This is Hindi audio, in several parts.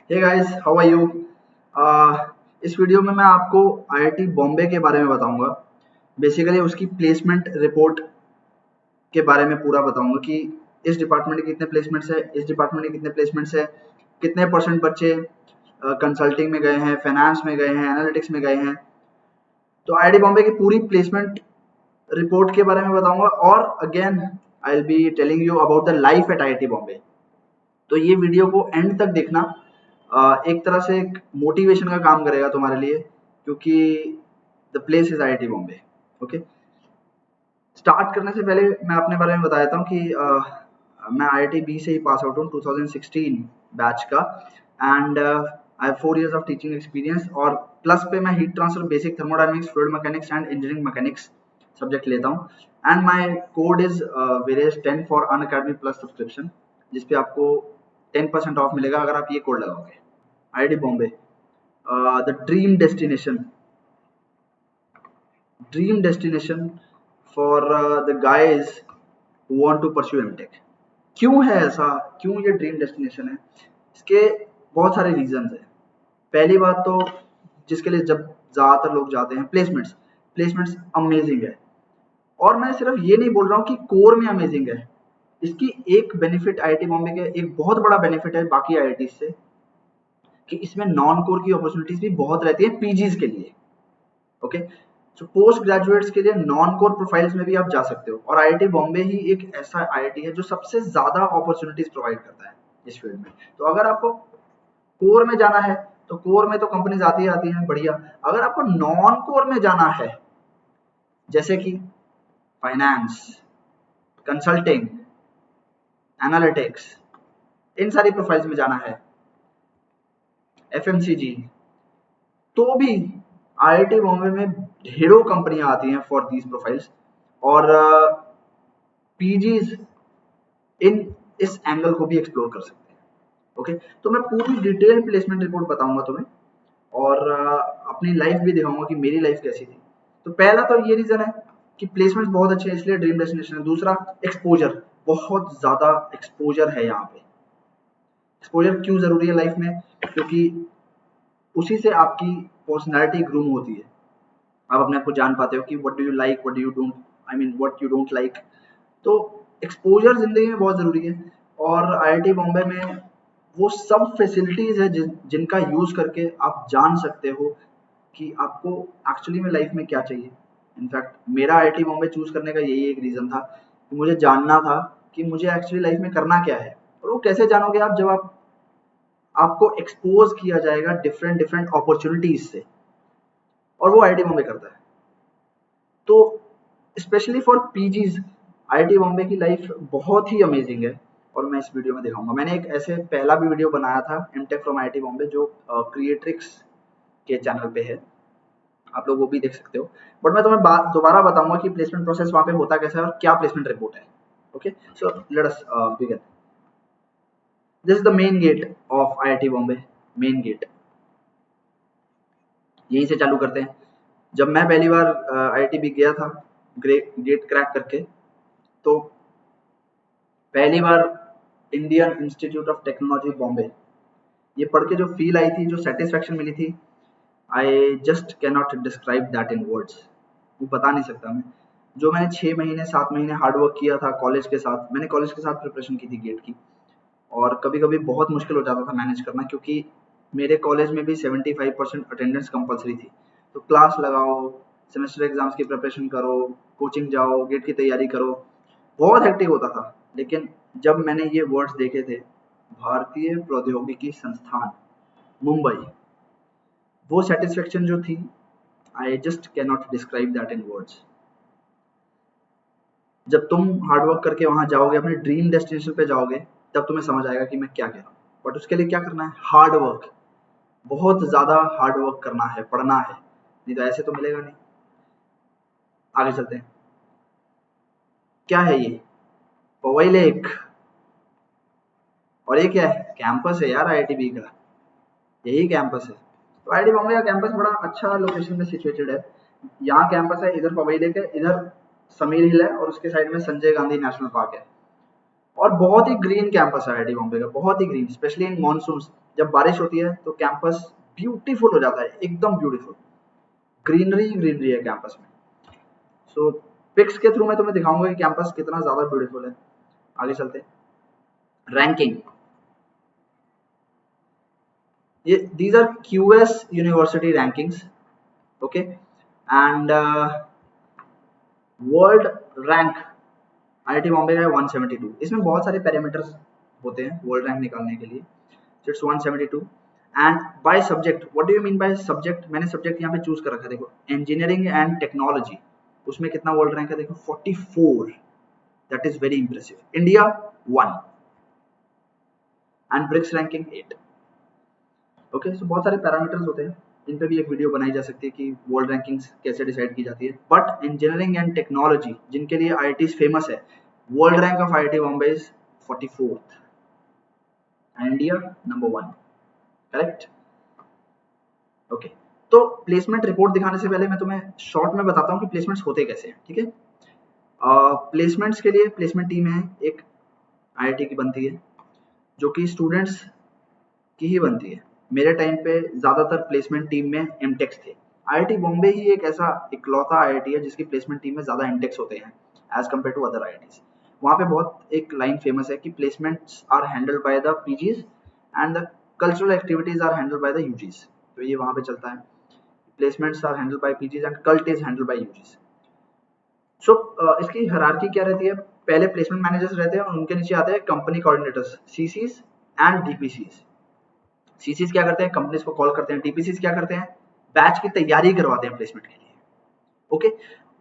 Hey guys, how are you? इस वीडियो में मैं आपको आईआईटी बॉम्बे के बारे में बताऊंगा। बेसिकली उसकी प्लेसमेंट रिपोर्ट के बारे में पूरा बताऊंगा कि इस डिपार्टमेंट के कितने प्लेसमेंट्स है, इस डिपार्टमेंट के कितने प्लेसमेंट्स है, कितने परसेंट बच्चे कंसल्टिंग में गए हैं, फाइनेंस में गए हैं, एनालिटिक्स में गए हैं। तो आईआईटी बॉम्बे की पूरी प्लेसमेंट रिपोर्ट के बारे में बताऊंगा और again I will be telling you about the life at IIT Bombay. तो ये वीडियो को एंड तक देखना। एक तरह से एक मोटिवेशन का काम करेगा तुम्हारे लिए, क्योंकि the place is IIT Bombay. Okay, start करने से पहले मैं अपने बारे में बता देता हूँ कि मैं आईआईटी बी से ही पास आउट हूँ, 2016 बैच का। And I have 4 years of teaching experience और प्लस पे मैं heat transfer, basic thermodynamics, fluid mechanics and engineering mechanics subject लेता हूँ। And my code is various 10 for Unacademy plus subscription, जिसपे आपको 10% ऑफ मिलेगा अगर आप ये कोड लगाओगे। IIT Bombay, the dream destination for the guys who want to pursue MTech. क्यों है ऐसा, क्यों ये ड्रीम डेस्टिनेशन है? इसके बहुत सारे रीजंस हैं। पहली बात तो जिसके लिए जब ज्यादातर लोग जाते हैं, प्लेसमेंट्स अमेजिंग है। और मैं सिर्फ ये नहीं बोल रहा हूँ कि कोर में अमेजिंग है। इसकी एक बेनिफिट आईआईटी बॉम्बे के, एक बहुत बड़ा बेनिफिट है बाकी आईआईटी से, कि इसमें नॉन कोर की अपॉर्चुनिटीज भी बहुत रहती है पीजीज के लिए। ओके, सो पोस्ट ग्रेजुएट्स के लिए नॉन कोर प्रोफाइल्स में भी आप जा सकते हो, और आईआईटी बॉम्बे ही एक ऐसा आईआईटी है जो सबसे ज्यादा अपॉर्चुनिटीज प्रोवाइड करता है इस फील्ड में। तो अगर आपको कोर में जाना है तो कोर में तो कंपनीज आती हैं बढ़िया। अगर आपको नॉन कोर में जाना है, जैसे कि फाइनेंस, कंसल्टिंग, एनालिटिक्स, इन सारी प्रोफाइल्स में जाना है, एफएमसीजी, तो भी आईआईटी बॉम्बे में ढेरों कंपनियां आती हैं फॉर दीज प्रोफाइल्स। और पीजीज इन इस एंगल को भी एक्सप्लोर कर सकते हैं। ओके, तो मैं पूरी डिटेल प्लेसमेंट रिपोर्ट बताऊंगा तुम्हें, और अपनी लाइफ भी दिखाऊंगा कि मेरी लाइफ कैसी थी। तो पहला तो ये रीजन है कि प्लेसमेंट बहुत अच्छे हैं, इसलिए ड्रीम डेस्टिनेशन है। दूसरा, एक्सपोजर, बहुत ज्यादा एक्सपोजर है यहाँ पे। एक्सपोजर क्यों जरूरी है लाइफ में? क्योंकि उसी से आपकी पर्सनैलिटी ग्रूम होती है। आप अपने आप को जान पाते हो कि what do you like, what do you don't, I mean what you don't like. तो एक्सपोजर जिंदगी में बहुत जरूरी है। और आईआईटी बॉम्बे में वो सब फैसिलिटीज है जिनका यूज करके आप जान सकते हो कि आपको एक्चुअली में लाइफ में क्या चाहिए। इनफैक्ट मेरा आईआईटी बॉम्बे चूज करने का यही एक रीजन था कि मुझे जानना था कि मुझे एक्चुअली लाइफ में करना क्या है। और वो कैसे जानोगे आप? जब आपको एक्सपोज किया जाएगा डिफरेंट डिफरेंट अपॉर्चुनिटीज से, और वो आईआईटी बॉम्बे करता है। तो specially for PGs IIT Bombay की लाइफ बहुत ही अमेजिंग है, और मैं इस वीडियो में दिखाऊंगा। मैंने एक ऐसे पहला भी वीडियो बनाया था, एमटेक फ्रॉम आईआईटी बॉम्बे, जो क्रिएट्रिक्स के चैनल पे है, आप लोग वो भी देख सकते हो। बट मैं तुम्हें दोबारा बताऊंगा कि प्लेसमेंट प्रोसेस वहाँ पे होता कैसा है और क्या प्लेसमेंट रिपोर्ट है। Okay, so let us begin. This is the main gate of IIT Bombay. Main gate यहीं से चालू करते हैं। जब मैं पहली बार आईआईटी भी गया था गेट क्रैक करके, तो पहली बार Indian Institute of Technology Bombay, ये पढ़ के जो फील आई थी, जो सेटिस्फेक्शन मिली थी, I just can not describe that in words. वो बता नहीं सकता मैं। जो मैंने 6 महीने 7 महीने हार्डवर्क किया था कॉलेज के साथ, मैंने कॉलेज के साथ प्रिपरेशन की थी गेट की, और कभी कभी बहुत मुश्किल हो जाता था मैनेज करना, क्योंकि मेरे कॉलेज में भी 75% अटेंडेंस कंपलसरी थी। तो क्लास लगाओ, सेमेस्टर एग्जाम्स की प्रिपरेशन करो, कोचिंग जाओ, गेट की तैयारी करो, बहुत हेक्टिक होता था। लेकिन जब मैंने ये वर्ड्स देखे थे, भारतीय प्रौद्योगिकी संस्थान मुंबई, वो सेटिस्फेक्शन जो थी, I just can not describe that in words. जब तुम हार्डवर्क करके वहां जाओगे, अपने ड्रीम डेस्टिनेशन पे जाओगे, तब तुम्हें समझ आएगा कि मैं क्या कह रहा हूँ। बट उसके लिए क्या करना है? हार्ड वर्क, बहुत ज्यादा हार्ड वर्क करना है, पढ़ना है, नहीं तो ऐसे तो मिलेगा नहीं। आगे चलते हैं। क्या है ये? पवई लेक। और ये क्या है? कैंपस है यार आईआईटी बी का, यही कैंपस है। तो आईआईटी बॉम्बे का कैंपस बड़ा अच्छा लोकेशन में सिचुएटेड है। यहाँ कैंपस है, इधर पवई लेक है, इधर समीर हिल है, और उसके साइड में संजय गांधी नेशनल पार्क है। और बहुत ही ग्रीन कैंपस है आईआईटी बॉम्बे का, बहुत ही ग्रीन, स्पेशली इन मानसून। जब बारिश होती है तो कैंपस ब्यूटीफुल हो जाता है, एकदम ब्यूटीफुल, ग्रीनरी ग्रीनरी है कैंपस में। सो पिक्स के थ्रू मैं तुम्हें दिखाऊंगा कि कैंपस कितना ज्यादा ब्यूटीफुल है। आगे चलते हैं। रैंकिंग, ये these are QS university rankings, okay, and world rank IIT Bombay का है 172। इसमें बहुत सारे पैरामीटर्स होते हैं वर्ल्ड रैंक निकालने के लिए। It's 172। And by subject, what do you mean by subject? मैंने सब्जेक्ट यहाँ पे चूज कर रखा है, देखो, इंजीनियरिंग एंड टेक्नोलॉजी, उसमें कितना वर्ल्ड रैंक है देखो, 44। That is very impressive. India 1 and BRICS ranking 8। Okay, so बहुत सारे पैरामीटर्स होते हैं, इन पे भी एक वीडियो बनाई जा सकती है कि वर्ल्ड रैंकिंग्स कैसे डिसाइड की जाती है। बट इंजीनियरिंग एंड टेक्नोलॉजी जिनके लिए आईआईटी फेमस है, world rank of IIT Bombay is 44th and India number 1। Correct? Okay, तो प्लेसमेंट रिपोर्ट दिखाने से पहले मैं तुम्हें शॉर्ट में बताता हूँ कि प्लेसमेंट्स होते कैसे हैं, ठीक है? प्लेसमेंट्स के लिए प्लेसमेंट टीम है एक, आईआईटी की बनती है, जो कि स्टूडेंट्स की ही बनती है। मेरे टाइम पे ज्यादातर प्लेसमेंट टीम में एमटेक्स थे। आईआईटी बॉम्बे ही एक ऐसा इकलौता आईआईटी है जिसकी प्लेसमेंट टीम में ज्यादा एमटेक्स होते हैं as compare to other IITs. वहाँ पे बहुत एक लाइन फेमस है कि placements are handled by the PGs and the cultural activities are handled by the UGs. तो ये वहाँ पे चलता है, placements are handled by PGs and cult is handled by UGs. So इसकी हायरार्की क्या रहती है? पहले प्लेसमेंट मैनेजर्स रहते हैं और उनके नीचे आते हैं company coordinators, CCs and DPCs. CCs क्या करते हैं? कंपनीज को कॉल करते हैं। डीपीसीज क्या करते हैं? बैच की तैयारी करवाते हैं प्लेसमेंट के लिए। ओके,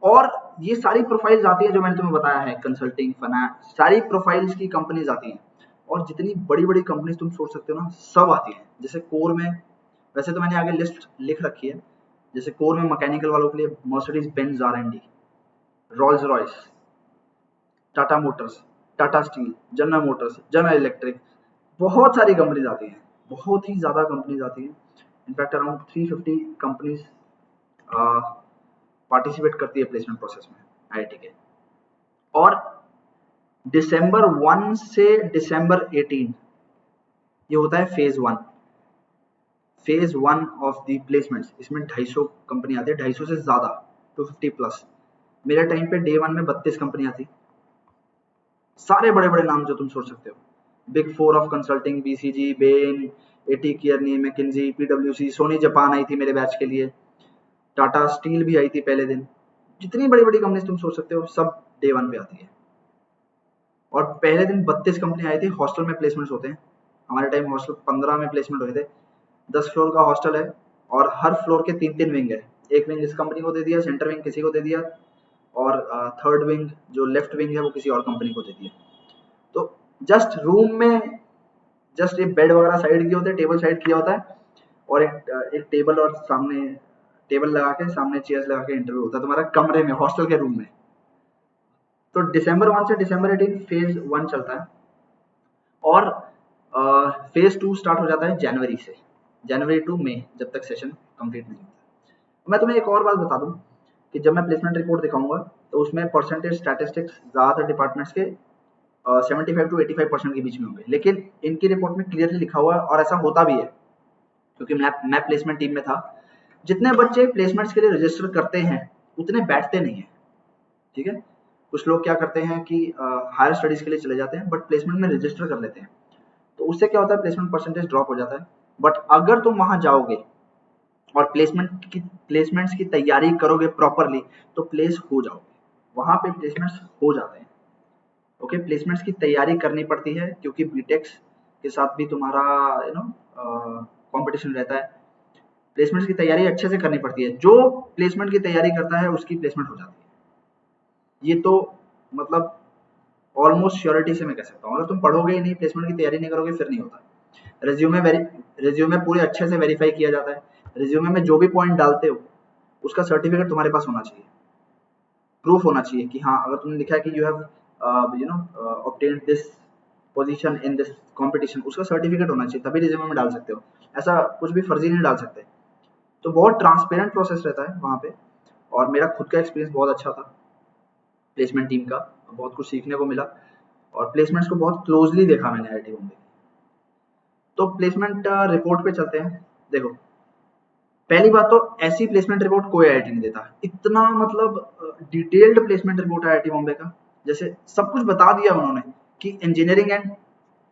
और ये सारी प्रोफाइल्स आती है जो मैंने तुम्हें बताया है, कंसल्टिंग, फाइनेंस, सारी प्रोफाइल्स की कंपनीज आती हैं। और जितनी बड़ी बड़ी कंपनीज तुम सोच सकते हो ना, सब आती हैं। जैसे कोर में, वैसे तो मैंने आगे लिस्ट लिख रखी है, जैसे कोर में मैकेनिकल वालों के लिए Mercedes Benz R and D, Rolls Royce, Tata Motors, Tata Steel, General Motors, General Electric, बहुत सारी कंपनीज आती हैं, बहुत ही ज्यादा कंपनीज आती हैं। इनफैक्ट अराउंड 350 कंपनीज पार्टिसिपेट करती है प्लेसमेंट प्रोसेस में आईआईटी के। और दिसंबर 1 से दिसंबर 18 ये होता है phase 1। Phase 1 of the placements, इसमें 250 कंपनी आती है, 250 से ज्यादा, 250 प्लस। मेरे टाइम पे डे 1 में 32 कंपनियां थी, सारे बड़े बड़े नाम जो तुम सोच सकते हो, big 4 of consulting, BCG, Bain, AT Kearney, McKinsey, पीडब्ल्यूसी, सोनी जापान आई थी मेरे बैच के लिए, टाटा स्टील भी आई थी पहले दिन। जितनी बड़ी बड़ी कंपनी तुम सोच सकते हो सब डे 1 पे आती है। और पहले दिन 32 कंपनी आई थी। हॉस्टल में प्लेसमेंट्स होते हैं, हमारे टाइम हॉस्टल 15 में प्लेसमेंट हुए थे। 10 फ्लोर का हॉस्टल है और हर फ्लोर के 3-3 विंग है। एक विंग इस कंपनी को दे दिया, सेंटर विंग किसी को दे दिया, और थर्ड विंग जो लेफ्ट विंग है वो किसी और कंपनी को दे दिया। तो जस्ट रूम में जस्ट एक बेड वगैरह साइड किए होते हैं, टेबल साइड किया होता है, और एक टेबल और सामने टेबल लगा के, सामने चेयर्स लगा के इंटरव्यू होता है तुम्हारा कमरे में, हॉस्टल के रूम में। तो दिसंबर 1 से दिसंबर 18 फेज 1 चलता है, और फेज 2 स्टार्ट हो जाता है जनवरी से, जनवरी टू मई, जब तक सेशन कंप्लीट नहीं होता। मैं तुम्हें एक और बात बता दूं कि जब मैं प्लेसमेंट रिपोर्ट दिखाऊंगा तो उसमें परसेंटेज स्टैटिस्टिक्स ज़्यादातर डिपार्टमेंट्स के 75 to 85% के बीच में होंगे, लेकिन इनकी रिपोर्ट में क्लियरली लिखा हुआ है, और ऐसा होता भी है क्योंकि मैं प्लेसमेंट टीम में था। जितने बच्चे प्लेसमेंट्स के लिए रजिस्टर करते हैं उतने बैठते नहीं है, ठीक है? कुछ लोग क्या करते हैं कि हायर स्टडीज के लिए चले जाते हैं बट प्लेसमेंट में रजिस्टर कर लेते हैं, तो उससे क्या होता है, प्लेसमेंट परसेंटेज ड्रॉप हो जाता है। बट अगर तुम वहां जाओगे और प्लेसमेंट्स की तैयारी करोगे प्रॉपरली तो प्लेस हो जाओगे, वहां पे प्लेसमेंट्स हो जाते हैं। ओके, प्लेसमेंट्स की तैयारी करनी पड़ती है क्योंकि बीटेक्स के साथ भी तुम्हारा कंपटीशन रहता है। प्लेसमेंट्स की तैयारी अच्छे से करनी पड़ती है, जो प्लेसमेंट की तैयारी करता है उसकी प्लेसमेंट हो जाती है। ये तो मतलब ऑलमोस्ट श्योरिटी से मैं कह सकता हूँ। अगर तुम पढ़ोगे ही नहीं, प्लेसमेंट की तैयारी नहीं करोगे, फिर नहीं होता। रेज्यूमे पूरे अच्छे से वेरीफाई किया जाता है। रेज्यूमे में जो भी पॉइंट डालते हो उसका सर्टिफिकेट तुम्हारे पास होना चाहिए, प्रूफ होना चाहिए कि हाँ, अगर तुमने लिखा है कि you have obtained this position in this competition, उसका सर्टिफिकेट होना चाहिए, तभी रिज्यूमे में डाल सकते हो। ऐसा कुछ भी फर्जी नहीं डाल सकते। तो बहुत ट्रांसपेरेंट प्रोसेस रहता है वहाँ पे, और मेरा खुद का एक्सपीरियंस बहुत अच्छा था प्लेसमेंट टीम का, बहुत कुछ सीखने को मिला। और प्लेसमेंट्स को बहुत क्लोजली देखा मैंने आईआईटी बॉम्बे की। तो प्लेसमेंट रिपोर्ट पे चलते हैं। देखो, पहली बात तो ऐसी प्लेसमेंट रिपोर्ट कोई आईआईटी नहीं देता, इतना मतलब डिटेल्ड प्लेसमेंट रिपोर्ट है आईआईटी बॉम्बे का। जैसे सब कुछ बता दिया उन्होंने कि इंजीनियरिंग एंड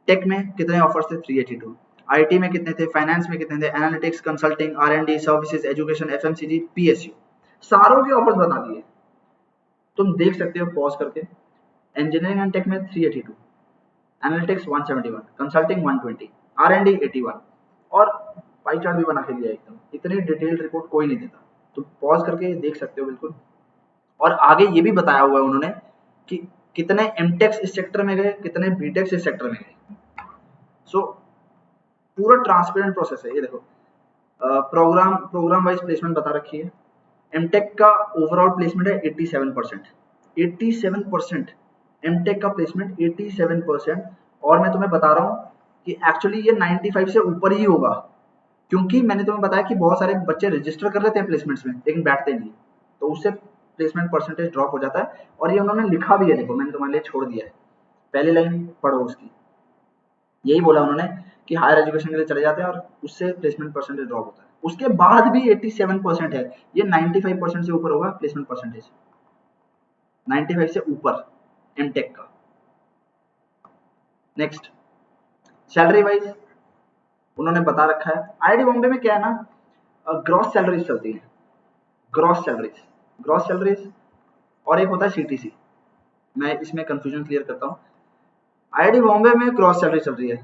टेक में कितने ऑफर्स थे, 382, आईटी में कितने थे, फाइनेंस में कितने थे, analytics, consulting, R and D, services, education, FMCG, PSU, सारों के ऑफर्स बता दिए। तुम देख सकते हो पॉज करके। इंजीनियरिंग एंड टेक में 382, एनालिटिक्स 171, कंसल्टिंग 120, आर&डी 81, और पाई चार्ट भी बना के दिया एकदम। इतनी डिटेल्ड रिपोर्ट कोई नहीं देता, तुम पॉज करके देख सकते हो बिल्कुल। और आगे ये भी बताया हुआ है उन्होंने कि कितने एमटेक्स इस सेक्टर में गए, कितने बीटेक्स इस सेक्टर में गए। सो पूरा ट्रांसपेरेंट प्रोसेस है ये। देखो, प्रोग्राम वाइज प्लेसमेंट बता रखी है। एमटेक का ओवरऑल प्लेसमेंट है 87%। 87% एमटेक का प्लेसमेंट 87%। और मैं तुम्हें बता रहा हूँ कि एक्चुअली ये 95 से ऊपर ही होगा, क्योंकि मैंने तुम्हें बताया कि बहुत सारे बच्चे रजिस्टर कर लेते हैं प्लेसमेंट्स में लेकिन बैठते नहीं, तो उससे प्लेसमेंट परसेंटेज ड्रॉप हो जाता है। और ये उन्होंने लिखा भी है, देखो मैंने तुम्हारे लिए छोड़ दिया है, पहली लाइन पढ़ो उसकी। यही बोला उन्होंने कि हायर एजुकेशन के लिए चले जाते हैं और उससे प्लेसमेंट परसेंटेज ड्रॉप होता है। उसके बाद भी 87% है, ये 95% से ऊपर होगा प्लेसमेंट परसेंटेज, 95 से ऊपर एमटेक का। नेक्स्ट, सैलरी वाइज उन्होंने बता रखा है। आईआईटी बॉम्बे में क्या है ना, ग्रॉस सैलरीज चलती है, ग्रॉस सैलरीज, और एक होता है सीटीसी। मैं इसमें कंफ्यूजन क्लियर करता हूँ। आईआईटी बॉम्बे में ग्रॉस सैलरी चलती है,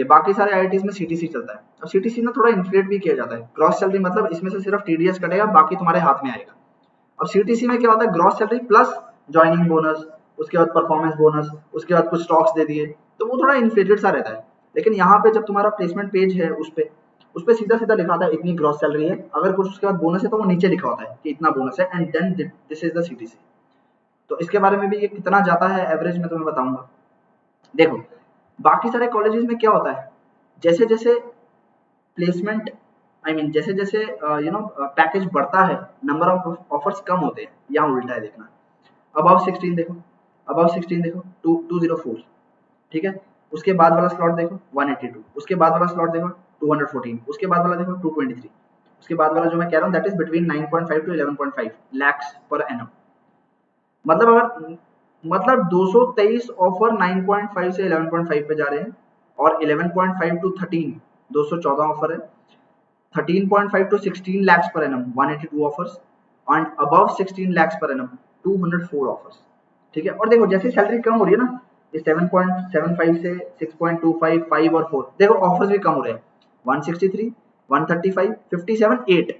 बाकी सारे आईआईटीज में सीटीसी चलता है। अब सीटीसी ना थोड़ा इन्फ्लेट भी किया जाता है। ग्रॉस सैलरी मतलब इसमें से सिर्फ टीडीएस कटेगा, बाकी तुम्हारे हाथ में आएगा। अब सीटीसी में क्या होता है, gross salary plus joining bonus, उसके बाद परफॉर्मेंस बोनस, उसके बाद कुछ स्टॉक्स दे दिए, तो वो थोड़ा इन्फ्लेटेड सा रहता है। लेकिन यहाँ पे जब तुम्हारा प्लेसमेंट पेज है उस पे सीधा सीधा लिखा था इतनी ग्रॉस सैलरी है, अगर कुछ उसके बाद बोनस है तो वो नीचे लिखा होता है कि इतना बोनस है, and then this is the CTC. तो इसके बारे में भी ये कितना जाता है एवरेज में तुम्हें बताऊंगा। देखो, बाकी सारे कॉलेजेस में क्या होता है, जैसे जैसे प्लेसमेंट जैसे जैसे पैकेज बढ़ता है, नंबर ऑफ ऑफर्स कम होते हैं। यहाँ उल्टा है, देखना। अबव 16 देखो, अबव 16 देखो 204, ठीक है। उसके बाद वाला स्लॉट देखो 182, उसके बाद वाला स्लॉट देखो 214, उसके बाद वाला देखो 223, उसके बाद वाला जो मैं कह रहा हूँ that is between 9.5 to 11.5 lakhs per annum. मतलब 223 ऑफर 9.5 से 11.5 पे जा रहे हैं, और 11.5 टू 13 214 ऑफर है, 13.5 to 16 lakhs per annum 182 offers, and above 16 lakhs per annum 204 offers, ठीक है। और देखो जैसे सैलरी कम हो रही है ना, ये 7.75 से 6.25, 5 और 4, देखो ऑफर्स भी कम हो रहे हैं, 163, 135, 57, 8।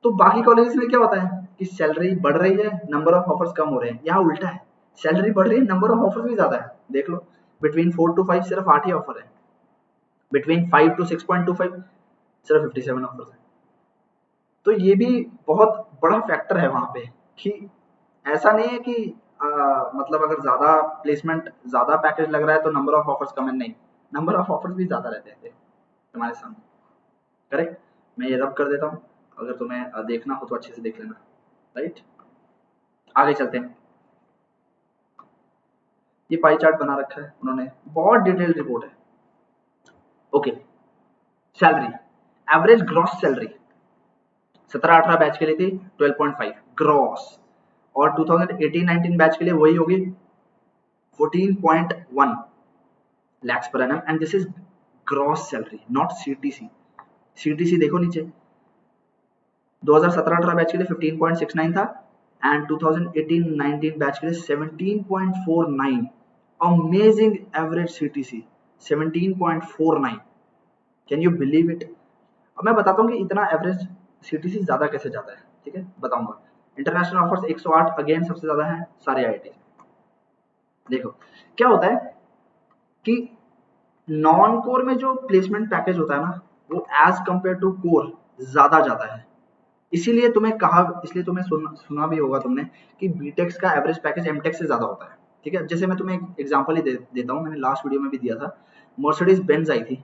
तो बाकी कॉलेजेस में क्या होता है कि सैलरी बढ़ रही है, नंबर ऑफ ऑफर्स कम हो रहे हैं। यहाँ उल्टा है, सैलरी बढ़ रही है, नंबर ऑफ ऑफर्स भी ज्यादा है। देख लो, बिटवीन 4 to 5 सिर्फ 8 ही ऑफर है, बिटवीन 5 to 6.25 सिर्फ 57 ऑफर्स है। तो ये भी बहुत बड़ा फैक्टर है वहां पे, कि ऐसा नहीं है कि मतलब अगर ज्यादा प्लेसमेंट, ज्यादा पैकेज लग रहा है तो नंबर ऑफ ऑफर्स कम है, नहीं, नंबर ऑफ ऑफर्स भी ज्यादा रहते हैं तुम्हारे सामने। करेक्ट। मैं ये रब कर देता हूँ, अगर तुम्हें देखना हो तो अच्छे से देख लेना। राइट, आगे चलते हैं। ये पाई चार्ट बना रखा है उन्होंने, बहुत डिटेल्ड रिपोर्ट है। Okay, salary, average gross salary 17-18 batch के लिए थी 12.5 ग्रॉस, और 2018-19 बैच के लिए वही होगी 14.1 lakhs per annum, and this is gross salary not CTC। CTC देखो नीचे, 2017-18 बैच के लिए 15.69 था, एंड 2018-19 बैच के लिए 17.49। Amazing average CTC 17.49, can you believe it. अब मैं बताता हूँ कि इतना एवरेज CTC ज्यादा कैसे जाता है, ठीक है, बताऊंगा। इंटरनेशनल ऑफर्स 108 अगेन सबसे ज्यादा है सारे आईआईटी। देखो क्या होता है कि नॉन कोर में जो प्लेसमेंट पैकेज होता है ना, वो एज कंपेयर टू कोर ज्यादा जाता है। इसीलिए तुम्हें सुना भी होगा तुमने कि बीटेक्स का एवरेज पैकेज एमटेक से ज्यादा होता है, ठीक है। जैसे मैं तुम्हें एक एग्जांपल ही देता हूँ, मैंने लास्ट वीडियो में भी दिया था। मर्सिडीज बेंज आई थी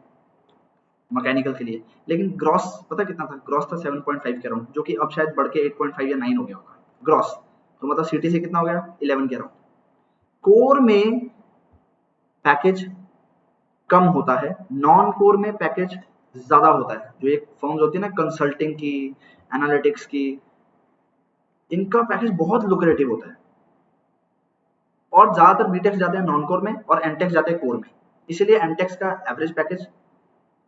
मैकेनिकल के लिए, लेकिन ग्रॉस पता कितना था, ग्रॉस था 7.5 के अराउंड, जो कि अब शायद बढ़ के 8.5 या 9 हो गया होगा ग्रॉस। तो मतलब सीटीसी कितना हो गया, 11 के अराउंड। कोर में पैकेज कम होता है, नॉन कोर में पैकेज ज्यादा होता है। जो एक फर्म्स होती है ना कंसल्टिंग की, एनालिटिक्स की, इनका पैकेज बहुत लुक्रेटिव होता है और ज्यादातर बीटेक्स जाते हैं नॉन कोर में और एमटेक्स जाते हैं कोर में। इसीलिए एमटेक्स का एवरेज पैकेज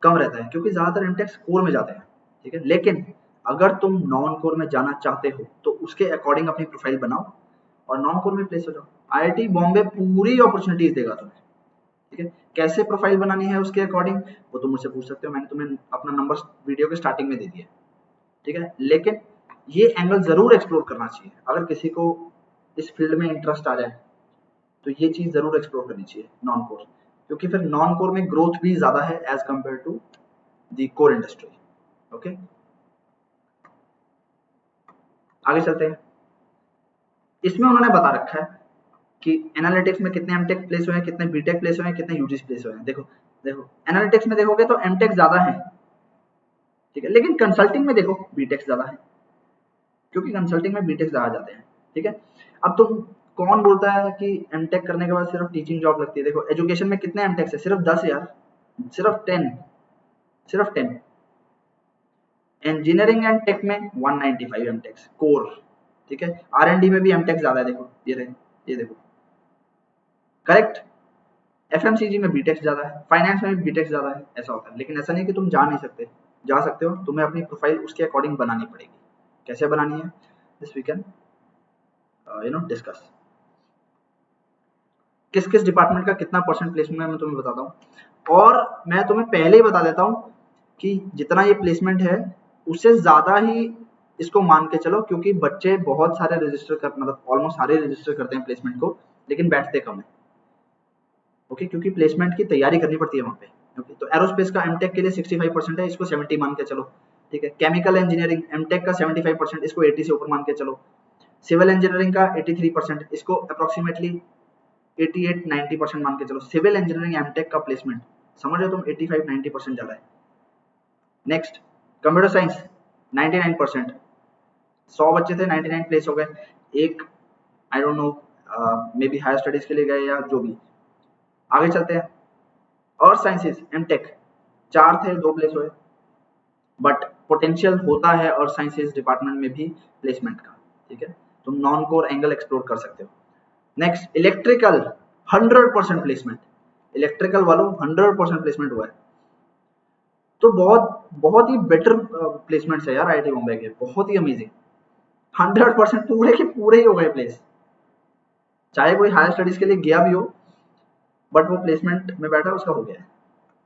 कम रहता है क्योंकि ज्यादातर एमटेक्स कोर में जाते हैं, ठीक है। लेकिन अगर तुम नॉन कोर में जाना चाहते हो तो उसके अकॉर्डिंग अपनी प्रोफाइल बनाओ और नॉन कोर में प्लेस हो जाओ। आईआईटी बॉम्बे पूरी अपॉर्चुनिटीज देगा तुम्हें, ठीक है। कैसे प्रोफाइल बनानी है उसके अकॉर्डिंग वो तुम मुझसे पूछ सकते हो, मैंने तुम्हें अपना नंबर वीडियो के स्टार्टिंग में दे दिया, ठीक है। लेकिन ये एंगल जरूर एक्सप्लोर करना चाहिए। अगर किसी को इस फील्ड में इंटरेस्ट आ जाए तो ये चीज जरूर एक्सप्लोर करनी चाहिए नॉन कोर, क्योंकि फिर नॉन कोर में ग्रोथ भी ज्यादा है as compare to the core industry. Okay, आगे चलते हैं। इसमें उन्होंने बता रखा है कि एनालिटिक्स में कितने एमटेक प्लेस हुए हैं, कितने बीटेक प्लेस हुए हैं, कितने यूजीसी प्लेस हुए हैं। देखो देखो एनालिटिक्स में देखोगे तो एमटेक ज्यादा है, ठीक है। लेकिन कंसल्टिंग में देखो बीटेक ज्यादा है क्योंकि कंसल्टिंग में बीटेक ज्यादा जाते हैं, ठीक है। अब तुम कौन बोलता है कि एमटेक करने के बाद सिर्फ टीचिंग जॉब लगती है। देखो एजुकेशन में कितने एमटेक्स है, सिर्फ 10 यार, सिर्फ 10, सिर्फ 10। इंजीनियरिंग एंड टेक में 195 एमटेक्स कोर, ठीक है। आर&डी में भी एमटेक ज्यादा है, देखो ये रहे, ये देखो, करेक्ट। एफएमसीजी में बीटेक ज्यादा है, फाइनेंस में भी बीटेक ज्यादा है, ऐसा होता है। लेकिन ऐसा नहीं कि तुम जा नहीं सकते, जा सकते हो, तुम्हें अपनी प्रोफाइल उसके अकॉर्डिंग बनानी पड़ेगी। कैसे बनानी है दिस वी कैन डिस्कस। किस किस डिपार्टमेंट का कितना परसेंट प्लेसमेंट है मैं तुम्हें बताता हूँ। और मैं तुम्हें पहले ही बता देता हूँ कि जितना ये प्लेसमेंट है उससे ज्यादा ही इसको मान के चलो, क्योंकि बच्चे बहुत सारे रजिस्टर कर, मतलब ऑलमोस्ट सारे रजिस्टर करते हैं प्लेसमेंट को, लेकिन बैठते कम है। ओके, क्योंकि प्लेसमेंट की तैयारी करनी पड़ती है वहाँ पे। ओके, तो एरोस्पेस का एमटेक के लिए 65% है, इसको 70 मान के चलो, ठीक है। केमिकल इंजीनियरिंग एमटेक का 75%, इसको 80 से ऊपर मान के चलो। सिविल इंजीनियरिंग का 83%, इसको अप्रोक्सीमेटली 88-90% मान के चलो। सिविल इंजीनियरिंग एमटेक का प्लेसमेंट समझ रहे हो तुम, 85-90% जा रहा है। नेक्स्ट कंप्यूटर साइंस 99%, 100 बच्चे थे 99 प्लेस हो गए। एक I don't know maybe higher studies के लिए गए या जो भी। आगे चलते हैं। और साइंसेस एमटेक 4 थे, 2 प्लेस हुए, बट पोटेंशियल होता है और साइंसेस डिपार्टमेंट में भी प्लेसमेंट का, ठीक है। तुम नॉन कोर एंगल एक्सप्लोर कर सकते हो। नेक्स्ट इलेक्ट्रिकल 100% प्लेसमेंट, इलेक्ट्रिकल वालों 100% प्लेसमेंट हुआ है। तो बहुत बहुत ही बेटर प्लेसमेंट्स है यार आईआईटी बॉम्बे के, बहुत ही अमेजिंग। 100% पूरे के पूरे ही हो गए प्लेस, चाहे कोई हायर स्टडीज के लिए गया भी हो बट वो प्लेसमेंट में बैठा उसका हो गया है।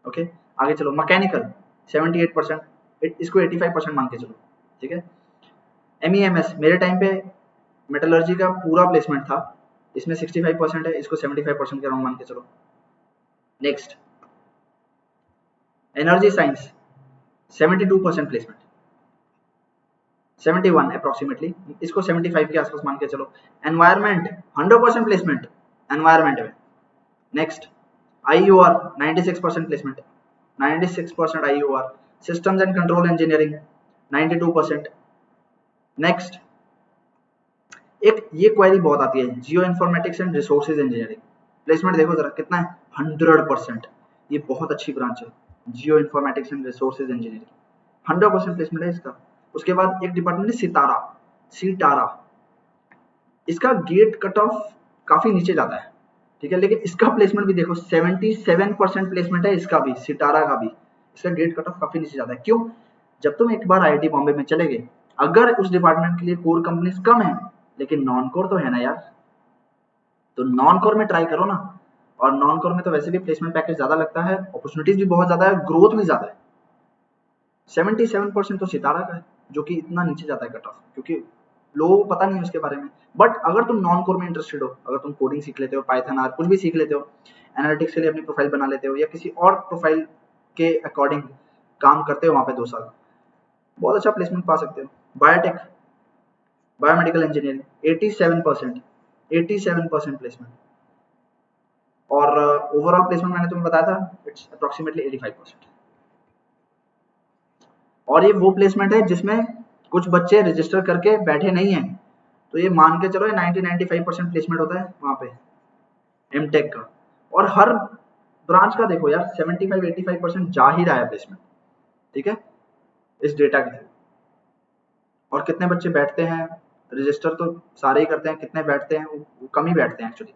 ओके, आगे चलो। मैकेनिकल 78%, इसको 85% मान के चलो, ठीक है। MEMS मेरे टाइम पे मेटलर्जी का पूरा प्लेसमेंट था, इसमें 65% है, इसको 75% के अराउंड मान के चलो। Next energy science 72% placement, 71 approximately, इसको 75 के आसपास मान के चलो। एनवायरमेंट 100% प्लेसमेंट एनवायरमेंट में। Next IUR 96% placement, 96% IUR। Systems and control engineering 92%। Next एक ये क्वेरी बहुत आती है, geo informatics and resources engineering, placement देखो जरा कितना है, 100%। ये बहुत अच्छी ब्रांच है, geo informatics and resources engineering, 100% placement है इसका। उसके बाद एक डिपार्टमेंट है सितारा, सितारा, इसका गेट कट ऑफ काफी नीचे जाता है, ठीक है। लेकिन इसका प्लेसमेंट भी देखो 77% प्लेसमेंट है इसका भी, सितारा का भी। इसका गेट कट ऑफ काफी नीचे जाता है, क्यों? जब तुम एक बार आईआईटी बॉम्बे में चले गए, अगर उस डिपार्टमेंट के लिए कोर कंपनीज कम है लेकिन नॉन कोर तो है ना यार, तो नॉन कोर में ट्राई करो ना। और नॉन कोर में तो वैसे भी प्लेसमेंट पैकेज ज्यादा लगता है, अपॉर्चुनिटीज भी बहुत ज्यादा है, ग्रोथ भी ज्यादा है। 77% तो सितारा का है जो कि इतना नीचे जाता है कट ऑफ, क्योंकि लोगों को पता नहीं है उसके बारे में। बट अगर तुम नॉन कोर में इंटरेस्टेड हो, अगर तुम कोडिंग सीख लेते हो, पाइथन आर कुछ भी सीख लेते हो, एनालिटिक्स के लिए अपनी प्रोफाइल बना लेते हो या किसी और प्रोफाइल के अकॉर्डिंग काम करते हो वहां पे 2 साल, बहुत अच्छा प्लेसमेंट पा सकते हो। Biotech, biomedical engineering 87%, 87% placement. और ओवरऑल प्लेसमेंट मैंने तुम्हें बताया था इट्स अप्रोक्सीमेटली 85%। और ये वो प्लेसमेंट है जिसमें कुछ बच्चे रजिस्टर करके बैठे नहीं हैं, तो ये मान के चलो 90-95% प्लेसमेंट होता है वहां पे। एमटेक का, और हर ब्रांच का देखो यार 75-85% जा ही रहा है प्लेसमेंट, ठीक है, इस डेटा के थ्रू। और कितने बच्चे बैठते हैं, रजिस्टर तो सारे ही करते हैं, कितने बैठते हैं वो कम ही बैठते हैं एक्चुअली।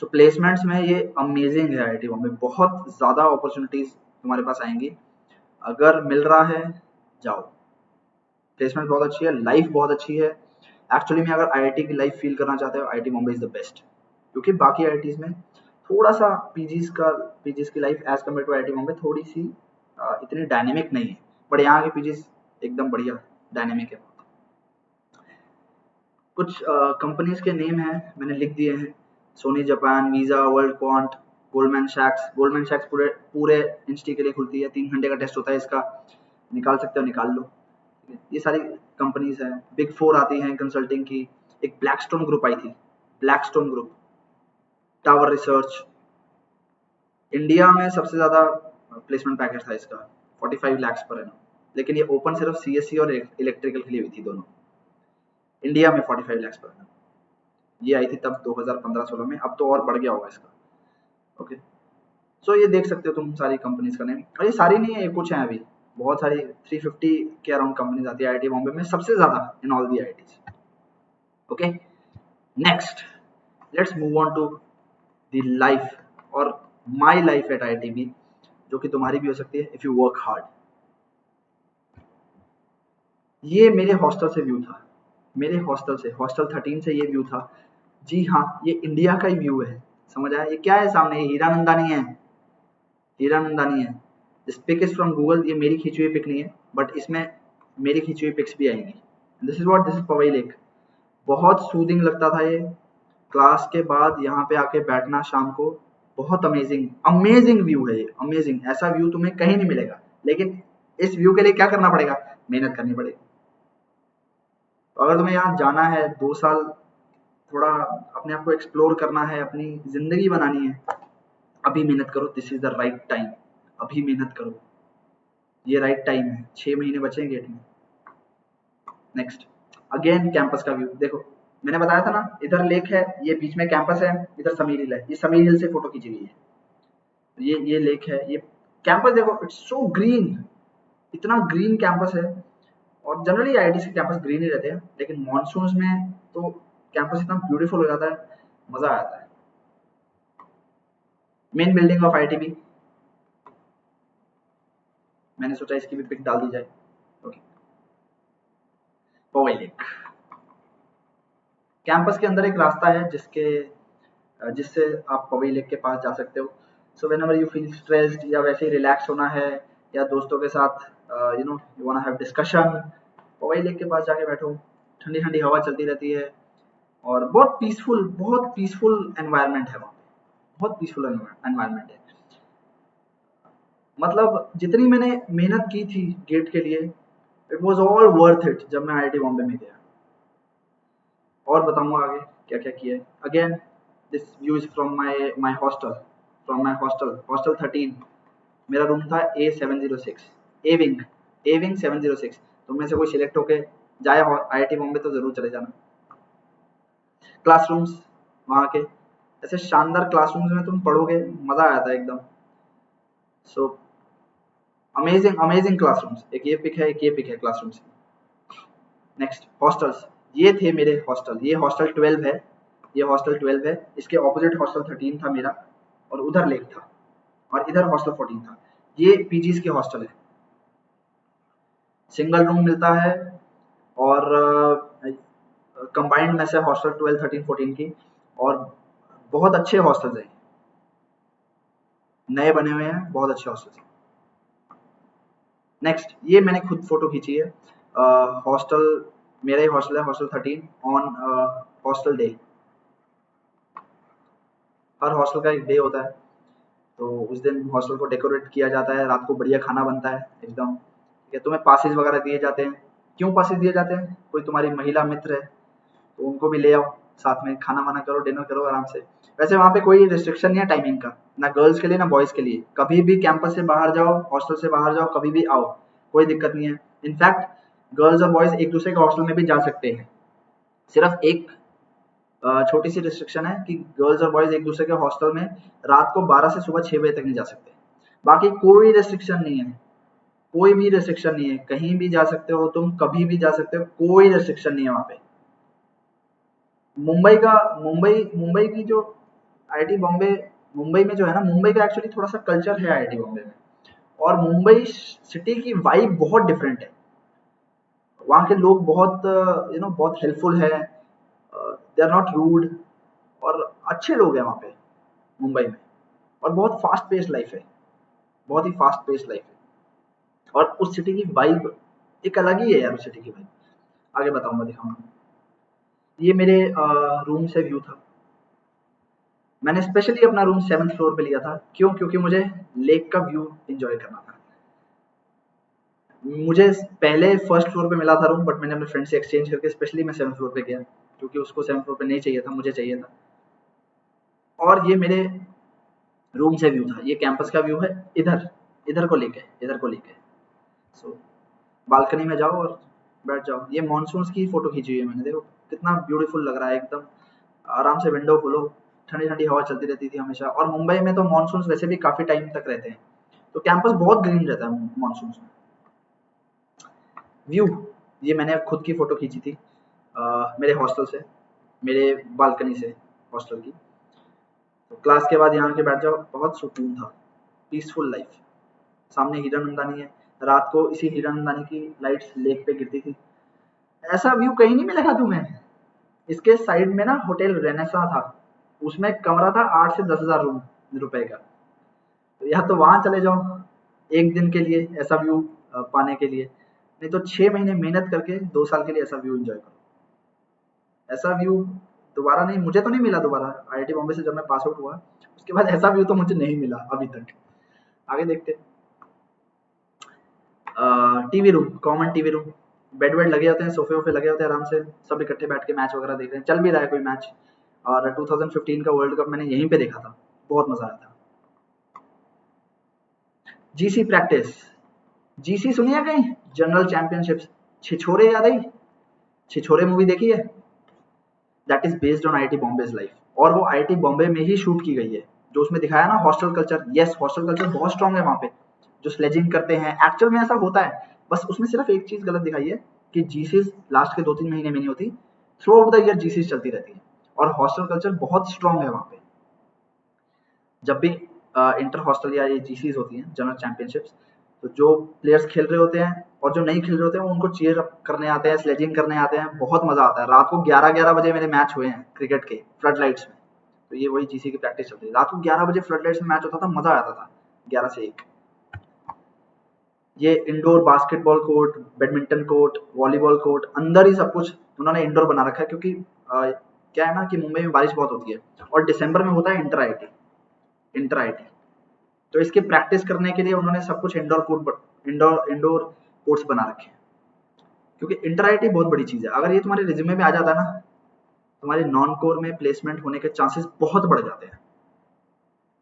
सो प्लेसमेंट्स में ये अमेजिंग है आईआईटी बॉम्बे, बहुत ज़्यादा अपॉर्चुनिटीज तुम्हारे पास आएंगी, अगर मिल रहा है जाओ। प्लेसमेंट बहुत अच्छी है, लाइफ बहुत अच्छी है। एक्चुअली में अगर आईआईटी की लाइफ फील करना चाहते हो, IIT Bombay is the best, क्योंकि बाकी आईआईटीज में थोड़ा सा पीजीज की life as compare to IIT Bombay थोड़ी सी इतनी डायनेमिक नहीं है, बट यहाँ के पीजीज एकदम बढ़िया डायनेमिक है। कुछ कंपनीज के नेम हैं मैंने लिख दिए हैं, Sony Japan, Visa, World Quant, Goldman शैक्स। गोल्डमैन शैक्स पूरे पूरे इंस्टी के लिए खुलती है, 3 घंटे का टेस्ट होता है इसका, निकाल सकते हो निकाल लो। ये सारी कंपनीज हैं। बिग 4 आती हैं कंसल्टिंग की, एक ब्लैकस्टोन ग्रुप आई थी, Blackstone group, tower research. India में सबसे ज़्यादा प्लेसमेंट पैकेज था इसका 45 लाख पर एनम, लेकिन ये ओपन सिर्फ सीएससी और इलेक्ट्रिकल के लिए हुई थी दोनों। इंडिया में 45 लाख पर एनम, ये आई थी तब 2015-16 में, अब तो और बढ़ गया होगा इसका। ओके, सो ये देख सकते हो तुम सारी कंपनीज का नेम, और ये सारी नहीं है, ये कुछ हैं अभी, बहुत सारी 350 के अराउंड कंपनीज आती है आईआईटी बॉम्बे में, सबसे ज्यादा in all the IITs. Okay, next let's move on to the life और माय लाइफ एट आईआईटीबी, जो कि तुम्हारी भी हो सकती है इफ यू वर्क हार्ड। ये मेरे हॉस्टल से व्यू था, मेरे हॉस्टल से, हॉस्टल 13 से ये व्यू था। जी हाँ, ये इंडिया का ही व्यू है, समझ आया? ये क्या है सामने, ये हीरानंदानी है, हीरानंदानी है। This pic is from Google, ये मेरी खींची हुई पिक नहीं है, बट इसमें मेरी खींची हुई पिक्स भी आएंगी। This is what, this is Powai lake. बहुत सूदिंग लगता था ये, क्लास के बाद यहाँ पे आके बैठना शाम को, बहुत अमेजिंग अमेजिंग व्यू है ये, अमेजिंग। ऐसा व्यू तुम्हें कहीं नहीं मिलेगा, लेकिन इस व्यू के लिए क्या करना पड़ेगा, मेहनत करनी पड़ेगी। तो अगर तुम्हें यहाँ जाना है 2 साल, थोड़ा अपने आप को एक्सप्लोर करना है, अपनी जिंदगी बनानी है, अभी मेहनत करो, this is the right time, अभी मेहनत करो, ये राइट टाइम है। 6 महीने बचे हैं गेट में। नेक्स्ट, अगेन कैंपस का व्यू देखो, मैंने बताया था ना, इधर लेक है, ये बीच में कैंपस है, इधर समीर हिल है, ये समीर हिल से फोटो खींची हुई है, ये लेक है, ये कैंपस देखो, इट्स सो ग्रीन, इतना ग्रीन कैंपस है। और जनरली आईआईटी के कैंपस ग्रीन ही रहते हैं, लेकिन मॉनसून्स में तो कैंपस इतना ब्यूटीफुल हो जाता है, मजा आ जाता है। मेन बिल्डिंग ऑफ आईआईटी, मैंने सोचा इसकी भी पिक डाल दी जाए। ओके, पवई लेक कैंपस के अंदर एक रास्ता है जिससे आप पवई लेक के पास जा सकते हो। So whenever you feel stressed, या वैसे ही रिलैक्स होना है, या दोस्तों के साथ you want to have discussion, Powai lake के पास जाके बैठो, ठंडी ठंडी हवा चलती रहती है, और बहुत पीसफुल एनवायरनमेंट है वहाँ पे, बहुत पीसफुल एनवायरनमेंट है। मतलब जितनी मैंने मेहनत की थी गेट के लिए, it was all worth it जब मैं आईआईटी बॉम्बे में गया। और बताऊंगा आगे क्या क्या किया है। Again this view is from my hostel, hostel 13। मेरा रूम था A706, ए विंग 706। तो में से कोई सिलेक्ट होके जाए आईआईटी बॉम्बे तो जरूर चले जाना। क्लासरूम्स वहाँ के, ऐसे शानदार क्लासरूम्स में तुम पढ़ोगे, मजा आता है एकदम। सो अमेजिंग क्लासरूम्स, एक ये पिक है, एक ये पिक है क्लासरूम्स। नेक्स्ट, हॉस्टल्स, ये थे मेरे हॉस्टल, ये हॉस्टल 12 है, ये हॉस्टल 12 है, इसके ऑपोजिट हॉस्टल 13 था मेरा, और उधर लेक था, और इधर हॉस्टल 14 था। ये पीजीज के हॉस्टल है, सिंगल रूम मिलता है, और कंबाइंड में से हॉस्टल 12, 13, 14 की, और बहुत अच्छे हॉस्टल्स हैं, नए बने हुए हैं, बहुत अच्छे हॉस्टल्स हैं। नेक्स्ट, ये मैंने खुद फोटो खींची है, हॉस्टल मेरा ही हॉस्टल है, hostel 13 on hostel day. Her hostel का एक डे होता है, तो उस दिन हॉस्टल को डेकोरेट किया जाता है, रात को बढ़िया खाना बनता है एकदम, ठीक है। तुम्हें पासेज वगैरह दिए जाते हैं। क्यों पासेज दिए जाते हैं, कोई तुम्हारी महिला मित्र है तो उनको भी ले आओ, साथ में खाना वाना करो, डिनर करो आराम से। वैसे वहाँ पे कोई रिस्ट्रिक्शन नहीं है टाइमिंग का, ना गर्ल्स के लिए ना बॉयज़ के लिए, कभी भी कैंपस से बाहर जाओ, हॉस्टल से बाहर जाओ, कभी भी आओ, कोई दिक्कत नहीं है। इनफैक्ट गर्ल्स और बॉयज़ एक दूसरे के हॉस्टल में भी जा सकते हैं, सिर्फ एक छोटी सी रिस्ट्रिक्शन है कि गर्ल्स और बॉयज एक दूसरे के हॉस्टल में रात को 12 से सुबह 6 बजे तक नहीं जा सकते। बाकी कोई रेस्ट्रिक्शन नहीं है, कोई भी रेस्ट्रिक्शन नहीं है, कहीं भी जा सकते हो तुम, कभी भी जा सकते हो, कोई रेस्ट्रिक्शन नहीं है वहाँ पे। मुंबई का मुंबई मुंबई की जो आईआईटी बॉम्बे, मुंबई में जो है ना, मुंबई का एक्चुअली थोड़ा सा कल्चर है आईआईटी बॉम्बे में, और मुंबई सिटी की वाइब बहुत डिफरेंट है। वहाँ के लोग बहुत बहुत हेल्पफुल है, दे आर नॉट रूड, और अच्छे लोग हैं वहाँ पे मुंबई में। और बहुत फास्ट पेस्ड लाइफ है, बहुत ही फास्ट पेस्ड लाइफ है, और उस सिटी की वाइब एक अलग ही है यार, उस सिटी की वाइब। आगे बताऊंगा, दिखाऊंगा। ये मेरे रूम से व्यू था। मैंने स्पेशली अपना रूम 7th फ्लोर पे लिया था, क्यों? क्योंकि मुझे लेक का व्यू एंजॉय करना था। मुझे पहले फर्स्ट फ्लोर पे मिला था रूम, बट मैंने अपने फ्रेंड से एक्सचेंज करके स्पेशली मैं 7th फ्लोर पे गया, क्योंकि उसको 7th फ्लोर पे नहीं चाहिए था, मुझे चाहिए था। और ये मेरे रूम से व्यू था, ये कैंपस का व्यू है, इधर इधर को लेके सो बालकनी में जाओ और बैठ जाओ। ये मॉनसून की फोटो खींची हुई है मैंने, देखो कितना ब्यूटीफुल लग रहा है एकदम। आराम से विंडो खोलो, ठंडी ठंडी हवा चलती रहती थी हमेशा। और मुंबई में तो मॉनसून वैसे भी काफी टाइम तक रहते हैं, तो कैंपस बहुत ग्रीन रहता है मॉनसून में। व्यू, ये मैंने खुद की फोटो खींची थी मेरे हॉस्टल से, मेरे बालकनी से हॉस्टल की। तो क्लास के बाद यहाँ के बैठ जाओ, बहुत सुकून था, पीसफुल लाइफ। सामने हीरानंदानी है, रात को इसी हीरानंदानी की लाइट्स लेक पे गिरती थी। ऐसा व्यू कहीं नहीं मिलेगा तुम्हें। इसके साइड में ना होटल रेनेसा था, उसमें कमरा था 8 से 10 हजार रुपए का। तो या तो वहां चले जाओ एक दिन के लिए ऐसा व्यू पाने के लिए, नहीं तो 6 महीने मेहनत करके 2 साल के लिए ऐसा व्यू एंजॉय करो। ऐसा व्यू दोबारा नहीं, मुझे तो नहीं मिला दोबारा। आईआईटी बॉम्बे से जब मैं पास आउट हुआ, उसके बाद ऐसा व्यू तो मुझे नहीं मिला अभी तक। आगे देखते। TV room, common TV room, bed वेड लगे होते हैं, सोफे वोफे लगे होते हैं, आराम से सब इकट्ठे बैठ के मैच वगैरह देख रहे हैं, चल भी रहा है कोई मैच। और 2015 का वर्ल्ड कप मैंने यहीं पे देखा था, बहुत मजा आया था। जीसी प्रैक्टिस, जीसी सुनी है कहीं? General championships. छिछोरे याद आई? छिछोरे मूवी देखी है? That is based on IIT Bombay life, और वो आईआईटी बॉम्बे में ही शूट की गई है। जो उसमें दिखाया ना hostel culture, yes hostel culture बहुत स्ट्रांग है वहाँ पे। जो स्लेजिंग करते हैं एक्चुअल में ऐसा होता है, बस उसमें सिर्फ एक चीज गलत दिखाई है कि जीसीस लास्ट के 2-3 महीने में नहीं होती, through out the year GCs चलती रहती है। और हॉस्टल कल्चर बहुत स्ट्रांग है वहाँ पे। जब भी इंटर हॉस्टल या ये जीसीस होती हैं, जनरल चैंपियनशिप्स, तो जो प्लेयर्स खेल रहे होते हैं और जो नहीं खेल रहे होते हैं, वो उनको चीयर अप करने आते हैं, स्लेजिंग करने आते हैं, बहुत मजा आता है। रात को 11-11 बजे मेरे मैच हुए हैं क्रिकेट के फ्लड लाइट्स में। तो ये वही जीसी की प्रैक्टिस चलती है, रात को 11 बजे फ्लड लाइट्स में मैच होता था, मजा आता था 11 से 1। ये indoor basketball court, badminton court, volleyball court, अंदर ही सब कुछ उन्होंने इंडोर बना रखा है, क्योंकि क्या है ना कि मुंबई में बारिश बहुत होती है, और दिसंबर में होता है इंटर आईटी। तो इसके प्रैक्टिस करने के लिए उन्होंने सब कुछ इंडोर कोर्ट्स बना रखे हैं, क्योंकि इंटर आईटी बहुत बड़ी चीज है। अगर ये तुम्हारे रिज्यूमे में आ जाता है ना, तुम्हारे नॉन कोर में प्लेसमेंट होने के चांसेस बहुत बढ़ जाते हैं।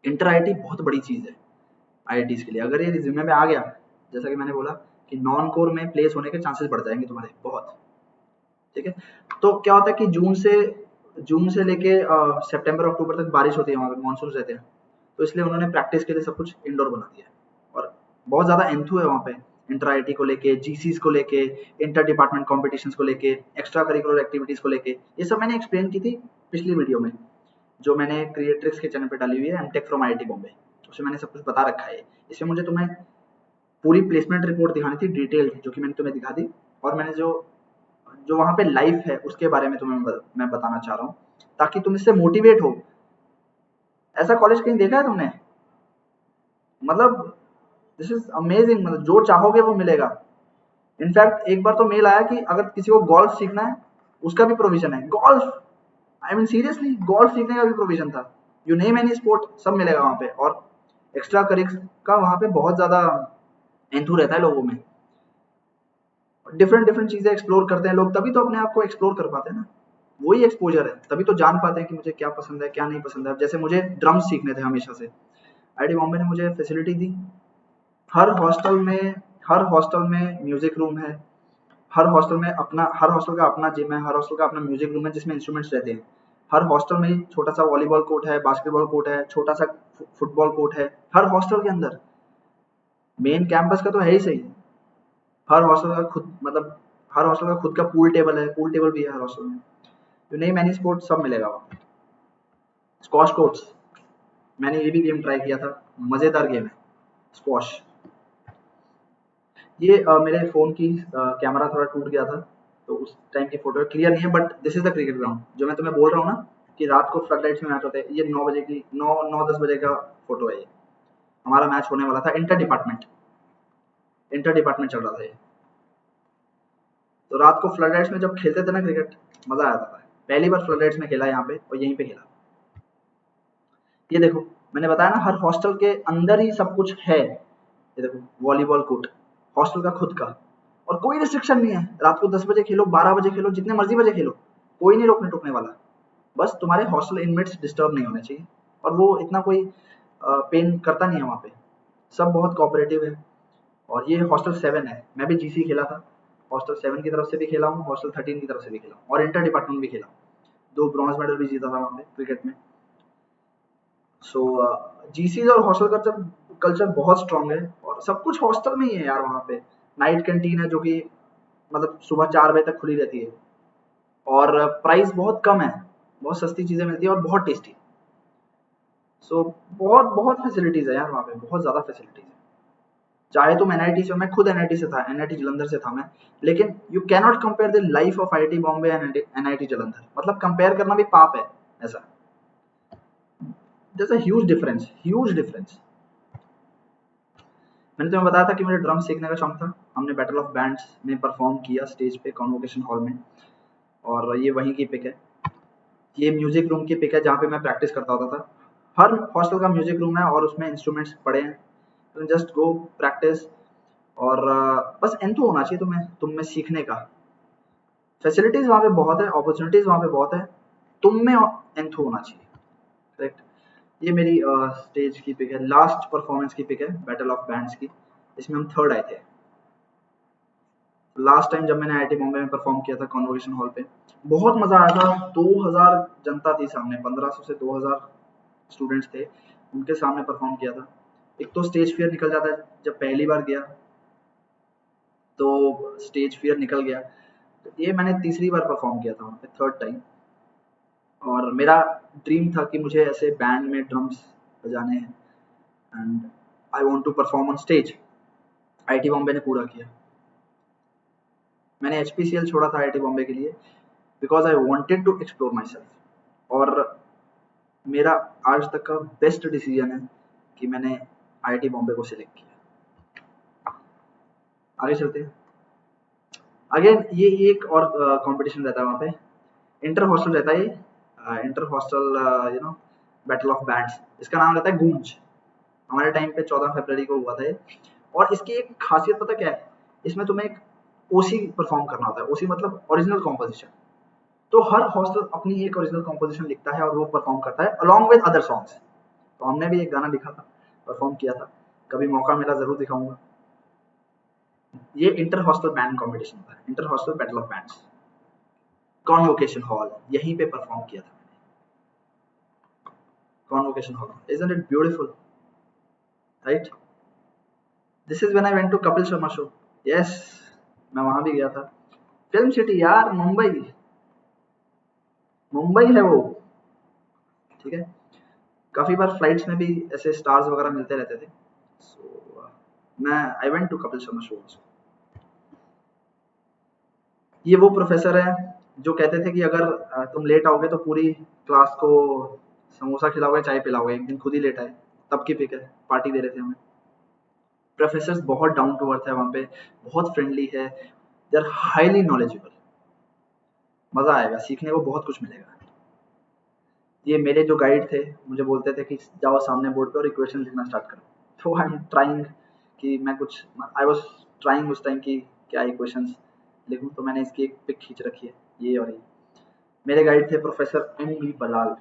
इंटर आईटी बहुत बड़ी चीज है आईआईटीज के लिए। अगर ये रिज्यूमे में आ गया, जैसा कि मैंने बोला कि नॉन कोर में प्लेस होने के चांसेस बढ़ जाएंगे तुम्हारे बहुत। ठीक है, तो क्या होता है कि जून से लेके सितंबर अक्टूबर तक बारिश होती है, वहाँ पे मानसून रहते हैं, तो इसलिए उन्होंने प्रैक्टिस के लिए सब कुछ इंडोर बना दिया है। और बहुत ज्यादा एंथू है वहाँ पे इंटर आईटी को लेके, जीसीस को लेके, इंटर डिपार्टमेंट कॉम्पिटिशन्स को लेके, एक्स्ट्रा करिकुलर एक्टिविटीज को लेके। ये सब मैंने एक्सप्लेन की थी पिछली वीडियो में, जो मैंने क्रिएट्रिक्स के चैनल पे डाली हुई है, एमटेक फ्रॉम आईआईटी बॉम्बे। उसमें मैंने सब कुछ बता रखा है। इसमें मुझे तुम्हें पूरी प्लेसमेंट रिपोर्ट दिखानी थी डिटेल, जो कि मैंने तुम्हें दिखा दी। और मैंने जो जो वहाँ पे लाइफ है उसके बारे में तुम्हें मैं बताना चाह रहा हूँ, ताकि तुम इससे मोटिवेट हो। ऐसा कॉलेज कहीं देखा है तुमने? मतलब दिस इज अमेजिंग, मतलब जो चाहोगे वो मिलेगा। इनफैक्ट एक बार तो मेल आया कि अगर किसी को गोल्फ सीखना है, उसका भी प्रोविजन है। Golf, I mean seriously, golf सीखने का भी प्रोविजन था। यू नेम एनी स्पोर्ट, सब मिलेगा वहाँ पे। और एक्स्ट्रा करिक्स का वहाँ पे बहुत ज्यादा एंथू रहता है लोगों में। डिफरेंट डिफरेंट चीजें एक्सप्लोर करते हैं लोग, तभी तो अपने आप को एक्सप्लोर कर पाते हैं ना। वही एक्सपोजर है, तभी तो जान पाते हैं कि मुझे क्या पसंद है क्या नहीं पसंद है। जैसे मुझे ड्रम्स सीखने थे हमेशा से, आईआईटी बॉम्बे ने मुझे फैसिलिटी दी। हर हॉस्टल में हर हॉस्टल में म्यूजिक रूम है, हर हॉस्टल का अपना जिम है, हर हॉस्टल का अपना म्यूजिक रूम है जिसमें इंस्ट्रूमेंट्स रहते हैं। हर हॉस्टल में ही छोटा सा वॉलीबॉल कोर्ट है, बास्केटबॉल कोर्ट है, छोटा सा फुटबॉल कोर्ट है हर हॉस्टल के अंदर। मेन कैंपस का तो है ही सही। हर हॉस्टल का खुद मतलब हर हॉस्टल का खुद का पूल टेबल है, पूल टेबल भी है हर हॉस्टल में। तो नहीं, मैनी स्पोर्ट सब मिलेगा वहाँ पे। स्क्वॉश कोर्ट्स, मैंने ये भी गेम ट्राई किया था, मजेदार गेम है स्क्वॉश। ये मेरे फ़ोन की कैमरा थोड़ा टूट गया था, तो उस टाइम की फ़ोटो क्लियर नहीं है, but this is the cricket ground जो मैं तुम्हें बोल रहा हूँ ना कि रात को फ्लड लाइट्स में मैच होते हैं। ये 9 बजे की 9-10 बजे का फ़ोटो है ये। हमारा मैच होने वाला था इंटर डिपार्टमेंट चल रहा था ये। तो रात को फ्लड लाइट्स में जब खेलते थे ना क्रिकेट, मज़ा आता था। पहली बार फ्लड लाइट्स में खेला यहाँ पे और यहीं पे खेला। ये देखो, मैंने बताया ना हर हॉस्टल के अंदर ही सब कुछ है। ये देखो, वॉलीबॉल कोर्ट हॉस्टल का खुद का, और कोई रिस्ट्रिक्शन नहीं है। रात को 10 बजे खेलो, 12 बजे खेलो, जितने मर्जी बजे खेलो, कोई नहीं रोकने टोकने वाला। बस तुम्हारे हॉस्टल इनमेट्स डिस्टर्ब नहीं होने चाहिए, और वो इतना कोई पेन करता नहीं है वहाँ पे। सब बहुत कोऑपरेटिव है। और ये हॉस्टल 7 है, मैं भी जीसी खेला था। हॉस्टल 7 की तरफ से भी खेला हूँ, हॉस्टल 13 की तरफ से भी खेला हूँ, और इंटर डिपार्टमेंट भी खेला हूँ। 2 ब्रॉन्ज मेडल भी जीता था वहाँ पे क्रिकेट में। सो जीसीज और हॉस्टल कल्चर कल्चर बहुत स्ट्रांग है, और सब कुछ हॉस्टल में ही है यार। वहाँ पे नाइट कैंटीन है जो कि मतलब सुबह 4 बजे तक खुली रहती है, और प्राइस बहुत कम है, बहुत सस्ती चीज़ें मिलती है और बहुत टेस्टी। सो बहुत बहुत फैसिलिटीज़ है यार वहाँ पे, बहुत ज़्यादा फैसिलिटीज़ है। चाहे तुम एनआईटी से, मैं खुद एनआईटी से था, एनआईटी जलंधर से था मैं, लेकिन you cannot compare the life of IIT Bombay and NIT Jalandhar. मतलब कंपेयर करना भी पाप है ऐसा। There's a huge difference। मैंने तुम्हें बताया था कि मुझे ड्रम सीखने का शौक था। हमने बैटल ऑफ बैंड्स में परफॉर्म किया स्टेज पे कॉन्वोकेशन हॉल में, और ये वहीं की पिक है। ये म्यूजिक रूम की पिक है जहाँ पे मैं प्रैक्टिस करता होता था। हर हॉस्टल का म्यूजिक रूम है और उसमें इंस्ट्रूमेंट्स पड़े हैं, तो जस्ट गो प्रैक्टिस। और बस एंथु होना चाहिए तुम्हें, तुम में सीखने का। फैसिलिटीज वहाँ पे बहुत है, अपॉर्चुनिटीज वहाँ पे बहुत है, तुम में एंथु होना चाहिए। करेक्ट। ये मेरी स्टेज की पिक है, लास्ट परफॉर्मेंस की पिक है बैटल ऑफ बैंड्स की। इसमें हम थर्ड आए थे लास्ट टाइम जब मैंने आईआईटी बॉम्बे में परफॉर्म किया था कॉन्वोकेशन हॉल पे। बहुत मजा आया था। 2000 जनता थी सामने, 1500 से 2000 स्टूडेंट्स थे, उनके सामने परफॉर्म किया था। एक तो स्टेज फियर निकल जाता है जब पहली बार गया, तो स्टेज फियर निकल गया। तो ये मैंने तीसरी बार परफॉर्म किया था वहाँ पे, थर्ड टाइम। और मेरा ड्रीम था कि मुझे ऐसे बैंड में ड्रम्स बजाने हैं, and I want to perform on stage. IIT Bombay ने पूरा किया। मैंने एचपीसीएल छोड़ा था आईआईटी बॉम्बे के लिए, because I wanted to explore myself. और मेरा आज तक का बेस्ट डिसीजन है कि मैंने आईआईटी बॉम्बे को सिलेक्ट किया। आगे चलते हैं। अगेन ये एक और कंपटीशन रहता है वहाँ पे, इंटर हॉस्टल रहता है ये, inter hostel you know battle of bands. इसका नाम रहता है गूंज। हमारे टाइम पे 14 फरवरी को हुआ था ये। और इसकी एक खासियत पता क्या है, इसमें तुम्हें एक ओसी परफॉर्म करना होता है। ओसी मतलब ओरिजिनल कॉम्पोजिशन। तो हर हॉस्टल अपनी एक ओरिजिनल कॉम्पोजिशन लिखता है और वो परफॉर्म करता है अलॉन्ग विद अदर सॉन्ग्स। तो हमने भी एक गाना लिखा था, परफॉर्म किया था। कभी मौका मिला जरूर दिखाऊंगा। ये इंटर हॉस्टल बैंड कॉम्पिटिशन था, inter hostel battle of bands, convocation hall, यहीं पे परफॉर्म किया था मैंने। Convocation hall, isn't it beautiful, right? This is when I went to Kapil Sharma show. Yes, मैं वहां भी गया था। फिल्म सिटी यार, मुंबई, मुंबई है वो, ठीक है। काफी बार फ्लाइट्स में भी ऐसे स्टार्स वगैरह मिलते रहते थे। सो मैं I went to Kapil Sharma show. ये वो प्रोफेसर है जो कहते थे कि अगर तुम लेट आओगे तो पूरी क्लास को समोसा खिलाओगे, चाय पिलाओगे। एक दिन खुद ही लेट आए, तब की पिक है। पार्टी दे रहे थे हमें। प्रोफेसर बहुत डाउन टू अर्थ है वहाँ पे, बहुत फ्रेंडली है, दे आर हाईली नॉलेजेबल। मजा आएगा, सीखने को बहुत कुछ मिलेगा। ये मेरे जो गाइड थे मुझे बोलते थे कि जाओ सामने बोर्ड पे और इक्वेशन लिखना स्टार्ट करो। तो आई एम ट्राइंग कि मैं कुछ, आई वाज ट्राइंग उस टाइम की क्या इक्वेशंस लिखूं। तो मैंने इसकी एक पिक खींच रखी है, ये और ये। मेरे गाइड थे professor N B Balal,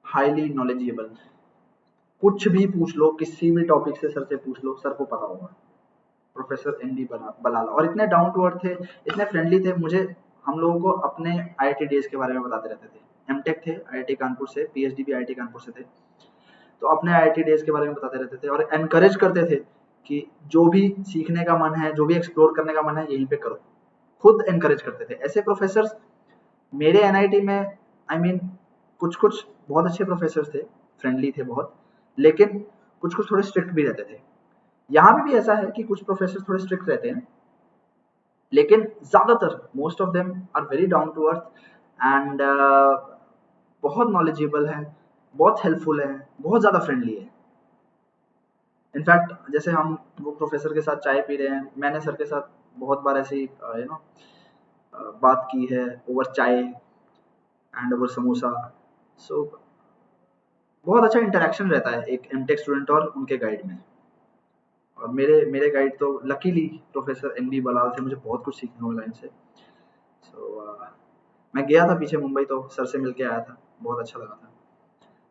highly knowledgeable. कुछ भी पूछ लो, किसी भी टॉपिक से सर से पूछ लो, सर को पता होगा। प्रोफेसर एन बी बलाल, और इतने डाउन टू अर्थ थे, इतने फ्रेंडली थे। मुझे हम लोगों को अपने IIT डेज के बारे में बताते रहते थे। एमटेक थे IIT कानपुर से, PhD भी IIT कानपुर से थे, तो अपने IIT डेज के बारे में बताते रहते थे और एनकरेज करते थे कि जो भी सीखने का मन है, जो भी एक्सप्लोर करने का मन है, यहीं पे करो। खुद एनकरेज करते थे ऐसे प्रोफेसर्स मेरे NIT में। आई मीन कुछ कुछ बहुत अच्छे प्रोफेसर थे, फ्रेंडली थे बहुत, लेकिन कुछ कुछ थोड़े स्ट्रिक्ट भी रहते थे। यहाँ पे भी ऐसा है कि कुछ प्रोफेसर थोड़े स्ट्रिक्ट रहते हैं, लेकिन ज्यादातर most of them are very down to earth and बहुत नॉलेजेबल है, बहुत हेल्पफुल है, बहुत ज्यादा फ्रेंडली है। इनफैक्ट जैसे हम वो प्रोफेसर के साथ चाय पी रहे हैं, मैंने सर के साथ बहुत बार ऐसी बात की है ओवर चाय एंड ओवर समोसा। सो बहुत अच्छा इंटरेक्शन रहता है एक एमटेक स्टूडेंट और उनके गाइड में। और मेरे गाइड तो लकीली प्रोफेसर MB बलाल थे, मुझे बहुत कुछ सीखने को मिला इनसे। सो मैं गया था पीछे मुंबई, तो सर से मिल के आया था, बहुत अच्छा लगा था।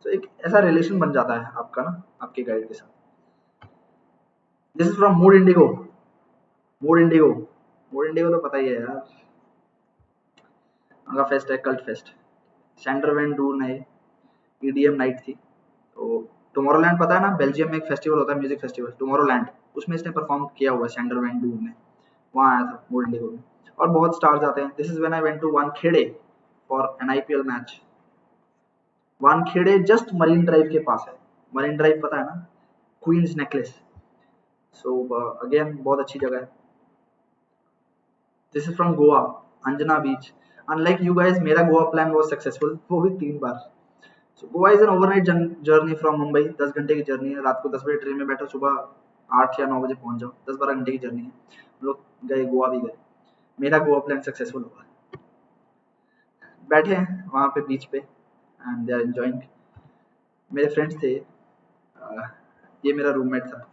तो एक ऐसा रिलेशन बन जाता है आपका ना आपके गाइड के साथ। This is from Mood Indigo. Mood Indigo, Mood Indigo तो पता ही है यार, उनका फेस्ट है cult fest. Sander van Doorn है, EDM नाइट थी। तो टुमारोलैंड पता है ना, बेल्जियम में एक फेस्टिवल होता है, म्यूजिक फेस्टिवल टुमारोलैंड, उसमें इसने परफॉर्म किया हुआ है सैंडर वैन डून ने, वहाँ आया था मूड इंडिगो में। और बहुत स्टार्स आते हैं। This is when I went to Wankhede for an IPL match. Wankhede just Marine Drive के पास है। मरीन ड्राइव पता है ना, क्वींस नेकलेस। सो अगेन बहुत अच्छी जगह है। This is from Goa, Anjuna beach. Unlike you guys, मेरा गोवा प्लान वाज सक्सेसफुल, वो भी 3 बार। So Goa is an overnight journey from Mumbai. 10 घंटे की जर्नी है। रात को 10 बजे ट्रेन में बैठो, सुबह 8 या 9 बजे पहुंच जाओ। 10-12 घंटे की जर्नी है। हम लोग गए, गोवा भी गए। मेरा गोवा प्लान सक्सेसफुल हुआ। बैठे हैं वहाँ पे बीच पे एंड दे आर एंजॉइंग। मेरे फ्रेंड्स थे, ये मेरा रूममेट था।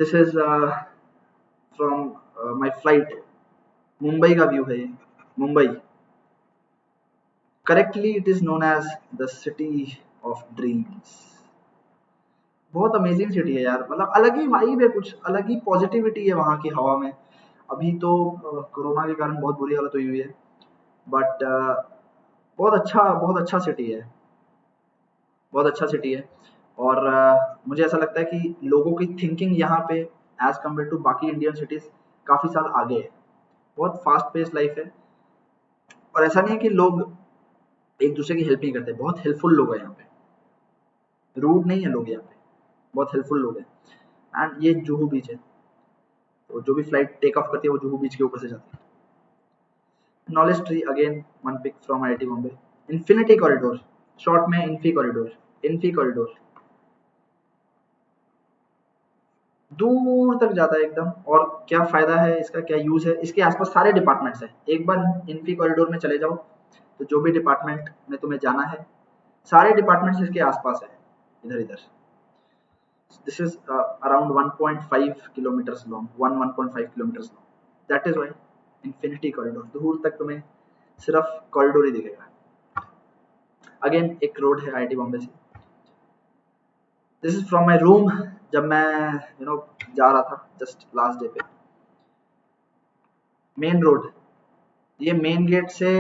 This is from my flight. Mumbai का व्यू है ये, Mumbai. Correctly it is known as the city of dreams. बहुत अमेजिंग सिटी है यार, मतलब अलग ही वाइब है, कुछ अलग ही पॉजिटिविटी है वहाँ की हवा में। अभी तो कोरोना के कारण बहुत बुरी हालत हुई हुई है, बट बहुत अच्छा सिटी है, बहुत अच्छा सिटी है। और मुझे ऐसा लगता है कि लोगों की थिंकिंग यहाँ पे एज कम्पेयर टू बाकी इंडियन सिटीज काफी साल आगे है। बहुत फास्ट पेस लाइफ है। और ऐसा नहीं है कि लोग एक दूसरे की हेल्प नहीं करते, बहुत हेल्पफुल लोग हैं यहाँ पे। रूड नहीं है लोग यहाँ पे, बहुत हेल्पफुल लोग हैं। एंड ये जुहू बीच है, तो जो भी फ्लाइट टेक ऑफ करती है वो जुहू बीच के ऊपर से जाती है। Knowledge tree again, one pic from IIT Bombay. Infinity corridor, short में इन्फी कॉरिडोर। इन्फी कॉरिडोर दूर तक जाता है एकदम। और क्या फायदा है इसका, क्या यूज है, इसके आसपास सारे डिपार्टमेंट्स हैं। एक बार इन्फी कॉरिडोर में चले जाओ, तो जो भी डिपार्टमेंट में तुम्हें जाना है, सारे डिपार्टमेंट्स इसके आसपास है, इधर इधर। This is around 1.5 kilometres long, 1.5 kilometres long. That is why infinity corridor. दूर तक तुम्हें सिर्फ कॉरिडोर ही दिखेगा। अगेन एक रोड है IIT बॉम्बे से। This is from my room, जब मैं जा रहा था जस्ट लास्ट डे पे। मेन रोड, ये मेन गेट से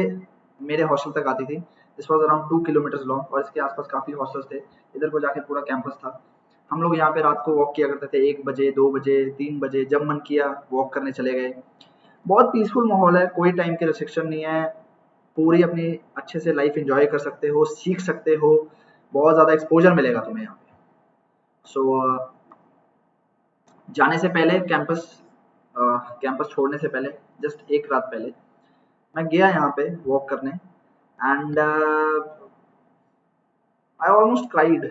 मेरे हॉस्टल तक आती थी। This was around 2 kilometres long और इसके आसपास काफ़ी हॉस्टल्स थे। इधर को जाके पूरा कैंपस था। हम लोग यहाँ पे रात को वॉक किया करते थे, 1 बजे, 2 बजे, 3 बजे, जब मन किया वॉक करने चले गए। बहुत पीसफुल माहौल है, कोई टाइम के रिस्ट्रिक्शन नहीं है। पूरी अपनी अच्छे से लाइफ एंजॉय कर सकते हो, सीख सकते हो, बहुत ज़्यादा एक्सपोजर मिलेगा तुम्हें यहाँ पे। सो जाने से पहले कैंपस छोड़ने से पहले, जस्ट एक रात पहले मैं गया यहाँ पे वॉक करने एंड आई ऑलमोस्ट क्राइड।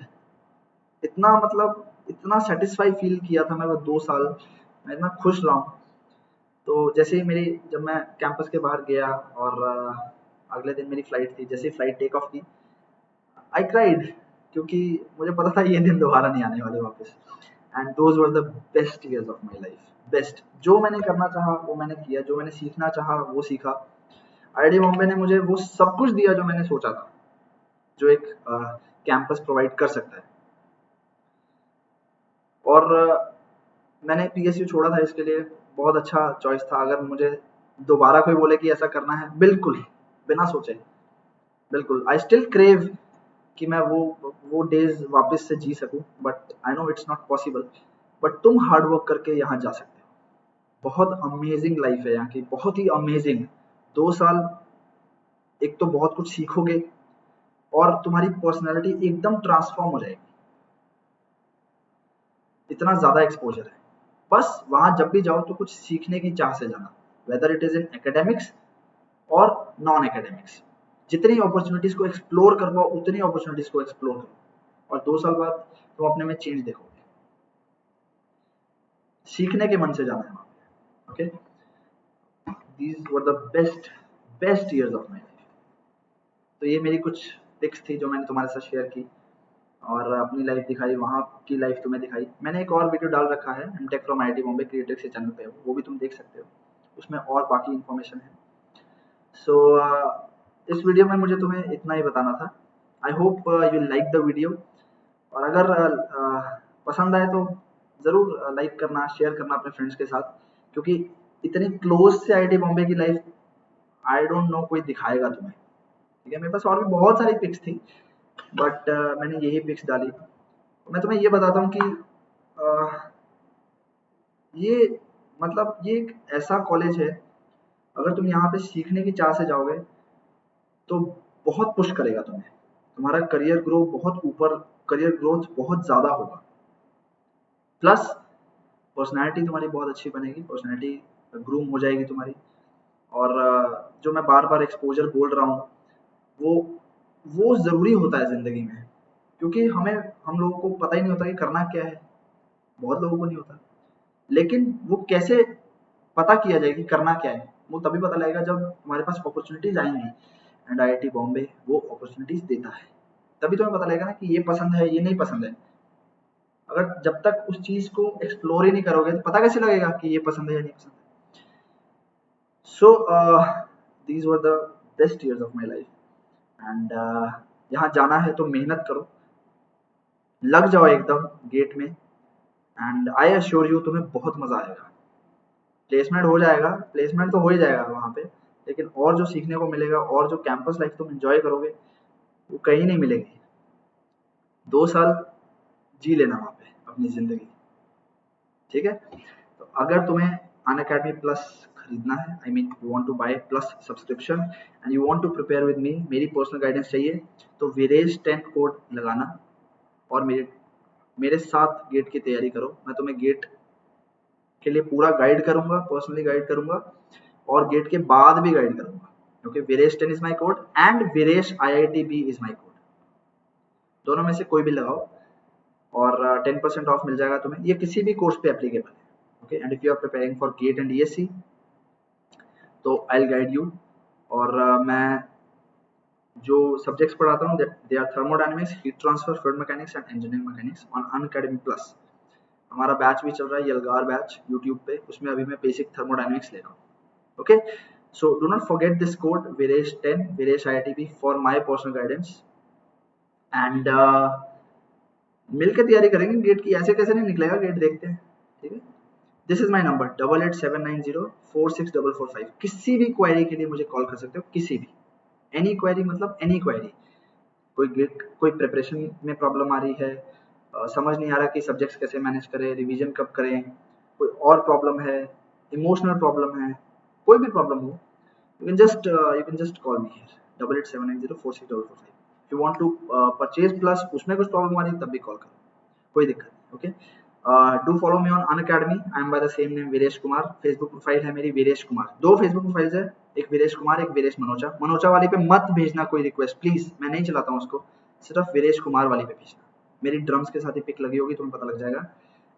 इतना मतलब इतना सेटिस्फाई फील किया था मैं वो 2 साल, मैं इतना खुश रहा हूँ। तो जैसे ही मेरी जब मैं कैंपस के बाहर गया और अगले दिन मेरी फ्लाइट थी, जैसे ही फ्लाइट टेक ऑफ की, आई क्राइड, क्योंकि मुझे पता था ये दिन दोबारा नहीं आने वाले वापस। And those were the best years of my life. Best, जो मैंने करना चाहा वो मैंने किया, जो मैंने सीखना चाहा वो सीखा। IIT बॉम्बे ने मुझे वो सब कुछ दिया जो मैंने सोचा था, जो एक कैंपस प्रोवाइड कर सकता है। और मैंने PSU छोड़ा था इसके लिए बहुत अच्छा चॉइस था। अगर मुझे दोबारा कोई बोले कि ऐसा करना है, बिल्कुल बिना सोचे, बिल्कुल आई स्टिल क्रेव कि मैं वो डेज वापस से जी सकूं, but I know it's not possible. But तुम हार्ड वर्क करके यहाँ जा सकते हो। बहुत अमेजिंग लाइफ है यहाँ की, बहुत ही अमेजिंग। 2 साल, एक तो बहुत कुछ सीखोगे और तुम्हारी पर्सनैलिटी एकदम ट्रांसफॉर्म हो जाएगी। इतना ज़्यादा एक्सपोजर है। बस वहाँ जब भी जाओ तो कुछ सीखने की चाह से जाना, whether it is in academics और नॉन एकेडमिक्स। जितनी अपॉर्चुनिटीज़ को एक्सप्लोर कर पाओ उतनी अपॉर्चुनिटीज़ को एक्सप्लोर करो, और 2 साल बाद तुम अपने में चेंज देखोगे। सीखने के मन से जाना है वहाँ पे। Okay, these were the best best years of my life. तो ये मेरी कुछ पिक्स थी जो मैंने तुम्हारे साथ शेयर की, और अपनी लाइफ दिखाई, वहाँ की लाइफ तुम्हें दिखाई। मैंने एक और वीडियो डाल रखा है MTech from IIT Bombay, creative से चैनल पे है, वो भी तुम देख सकते हो, उसमें और बाकी इन्फॉर्मेशन है। सो इस वीडियो में मुझे तुम्हें इतना ही बताना था। I hope you like the video, और अगर पसंद आए तो ज़रूर लाइक करना, शेयर करना अपने फ्रेंड्स के साथ, क्योंकि इतनी क्लोज से आईआईटी बॉम्बे की लाइफ आई डोंट नो कोई दिखाएगा तुम्हें। ठीक है, मेरे पास और भी बहुत सारी पिक्स थी, बट मैंने यही पिक्स डाली। मैं तुम्हें ये बताता हूँ कि अ, ये मतलब ये एक ऐसा कॉलेज है, अगर तुम यहाँ पे सीखने की चाह से जाओगे तो बहुत पुश करेगा तुम्हें। तुम्हारा करियर ग्रो बहुत ऊपर, करियर ग्रोथ बहुत ज़्यादा होगा। प्लस पर्सनैलिटी तुम्हारी बहुत अच्छी बनेगी, पर्सनैलिटी ग्रूम हो जाएगी तुम्हारी। और जो मैं बार बार एक्सपोजर बोल रहा हूँ, वो वो ज़रूरी होता है ज़िंदगी में, क्योंकि हम लोगों को पता ही नहीं होता कि करना क्या है। बहुत लोगों को नहीं होता, लेकिन वो कैसे पता किया जाए कि करना क्या है, वो तभी पता लगेगा जब हमारे पास अपॉर्चुनिटीज आएंगी। एंड आईआईटी बॉम्बे वो अपॉर्चुनिटीज देता है, तभी तुम्हें पता लगेगा ना कि ये पसंद है ये नहीं पसंद है। अगर जब तक उस चीज को एक्सप्लोर ही नहीं करोगे तो पता कैसे लगेगा कि ये पसंद है या नहीं पसंद है। So these were the best years of my life, and यहाँ जाना है तो मेहनत करो, लग जाओ एकदम गेट में, एंड आई अश्योर यू तुम्हें बहुत मजा आएगा। प्लेसमेंट हो जाएगा, प्लेसमेंट तो हो ही जाएगा वहाँ पे, लेकिन और जो सीखने को मिलेगा और जो कैंपस लाइफ तुम एंजॉय करोगे वो कहीं नहीं मिलेगी। 2 साल जी लेना वहाँ पे अपनी जिंदगी। ठीक है, तो अगर तुम्हें अनअकैडमी प्लस खरीदना है, I mean you want to buy plus subscription and you want to prepare with me, मेरी पर्सनल गाइडेंस चाहिए, तो विरेज 10 कोड लगाना और मेरे मेरे साथ गेट की तैयारी करो। मैं तुम्हें गेट के लिए पूरा गाइड करूंगा, पर्सनली गाइड करूंगा, और गेट के बाद भी गाइड करूंगा। Okay, Viresh 10 is my code and Viresh IITB is my code, दोनों में से कोई भी लगाओ और 10% ऑफ मिल जाएगा तुम्हें। ये किसी भी कोर्स पे एप्लीकेबल है। Okay, and if you are preparing for GATE and ESC तो आई विल गाइड यू। और मैं जो सब्जेक्ट्स पढ़ाता हूँ they are thermodynamics, heat transfer, fluid mechanics and engineering mechanics on Unacademy plus. हमारा बैच भी चल रहा है यलगार बैच यूट्यूब पे, उसमें अभी मैं बेसिक थर्मोडायनेमिक्स ले रहा हूँ। Okay, so do not forget this code Viresh 10 Viresh IITB for my personal guidance, and मिल के तैयारी करेंगे गेट की, ऐसे कैसे नहीं निकलेगा गेट, देखते हैं। ठीक है, दिस इज माई नंबर 8879046445। किसी भी क्वेरी के लिए मुझे कॉल कर सकते हो, किसी भी, एनी क्वेरी मतलब एनी क्वेरी। कोई प्रिपरेशन में प्रॉब्लम आ रही है, समझ नहीं आ रहा कि सब्जेक्ट्स कैसे मैनेज करें, रिवीजन कब करें, कोई और प्रॉब्लम है, इमोशनल प्रॉब्लम है, कोई भी प्रॉब्लम हो, you can just call me here 8879046445। if you want to purchase plus उसमें कुछ प्रॉब्लम आ रही है तब भी कॉल करो, कोई दिक्कत नहीं। Okay, do follow me on Unacademy, I am by the same name Viresh Kumar. Facebook profile है मेरी वीरेश कुमार, 2 फेसबुक प्रोफाइल्स है, एक वीरेश कुमार एक वीरेश मनोचा। मनोचा वाली पे मत भेजना कोई रिक्वेस्ट प्लीज, मैं नहीं चलाता हूँ उसको, सिर्फ वीरेश कुमार वाली पे भेजना। मेरी ड्रम्स के साथ ही पिक लगी होगी, तुम्हें पता लग जाएगा।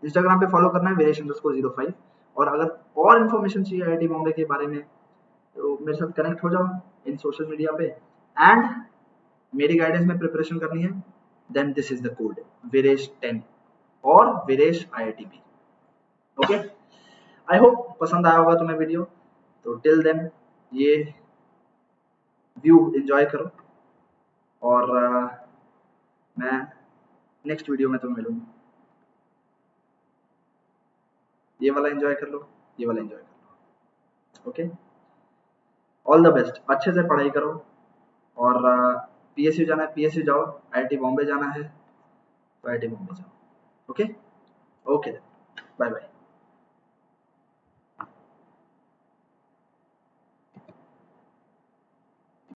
इंस्टाग्राम पे फॉलो करना है वीरेश_05। और अगर और इन्फॉर्मेशन चाहिए IIT बॉम्बे के बारे में तो मेरे साथ कनेक्ट हो जाओ इन सोशल मीडिया पे, एंड मेरी गाइडेंस में प्रिपरेशन करनी है, then this is the code Viresh 10 और Viresh IITB। Okay, I hope पसंद आया होगा तुम्हें वीडियो। तो टिल देन ये व्यू एंजॉय करो, और मैं नेक्स्ट वीडियो में तुम्हें मिलूंगा। ये वाला एंजॉय कर लो, ये वाला एंजॉय कर लो। ओके, ऑल द बेस्ट, अच्छे से पढ़ाई करो, और पीएसयू जाना है पीएसयू जाओ, आईआईटी बॉम्बे जाना है तो आईआईटी बॉम्बे जाओ। Okay, okay, bye bye.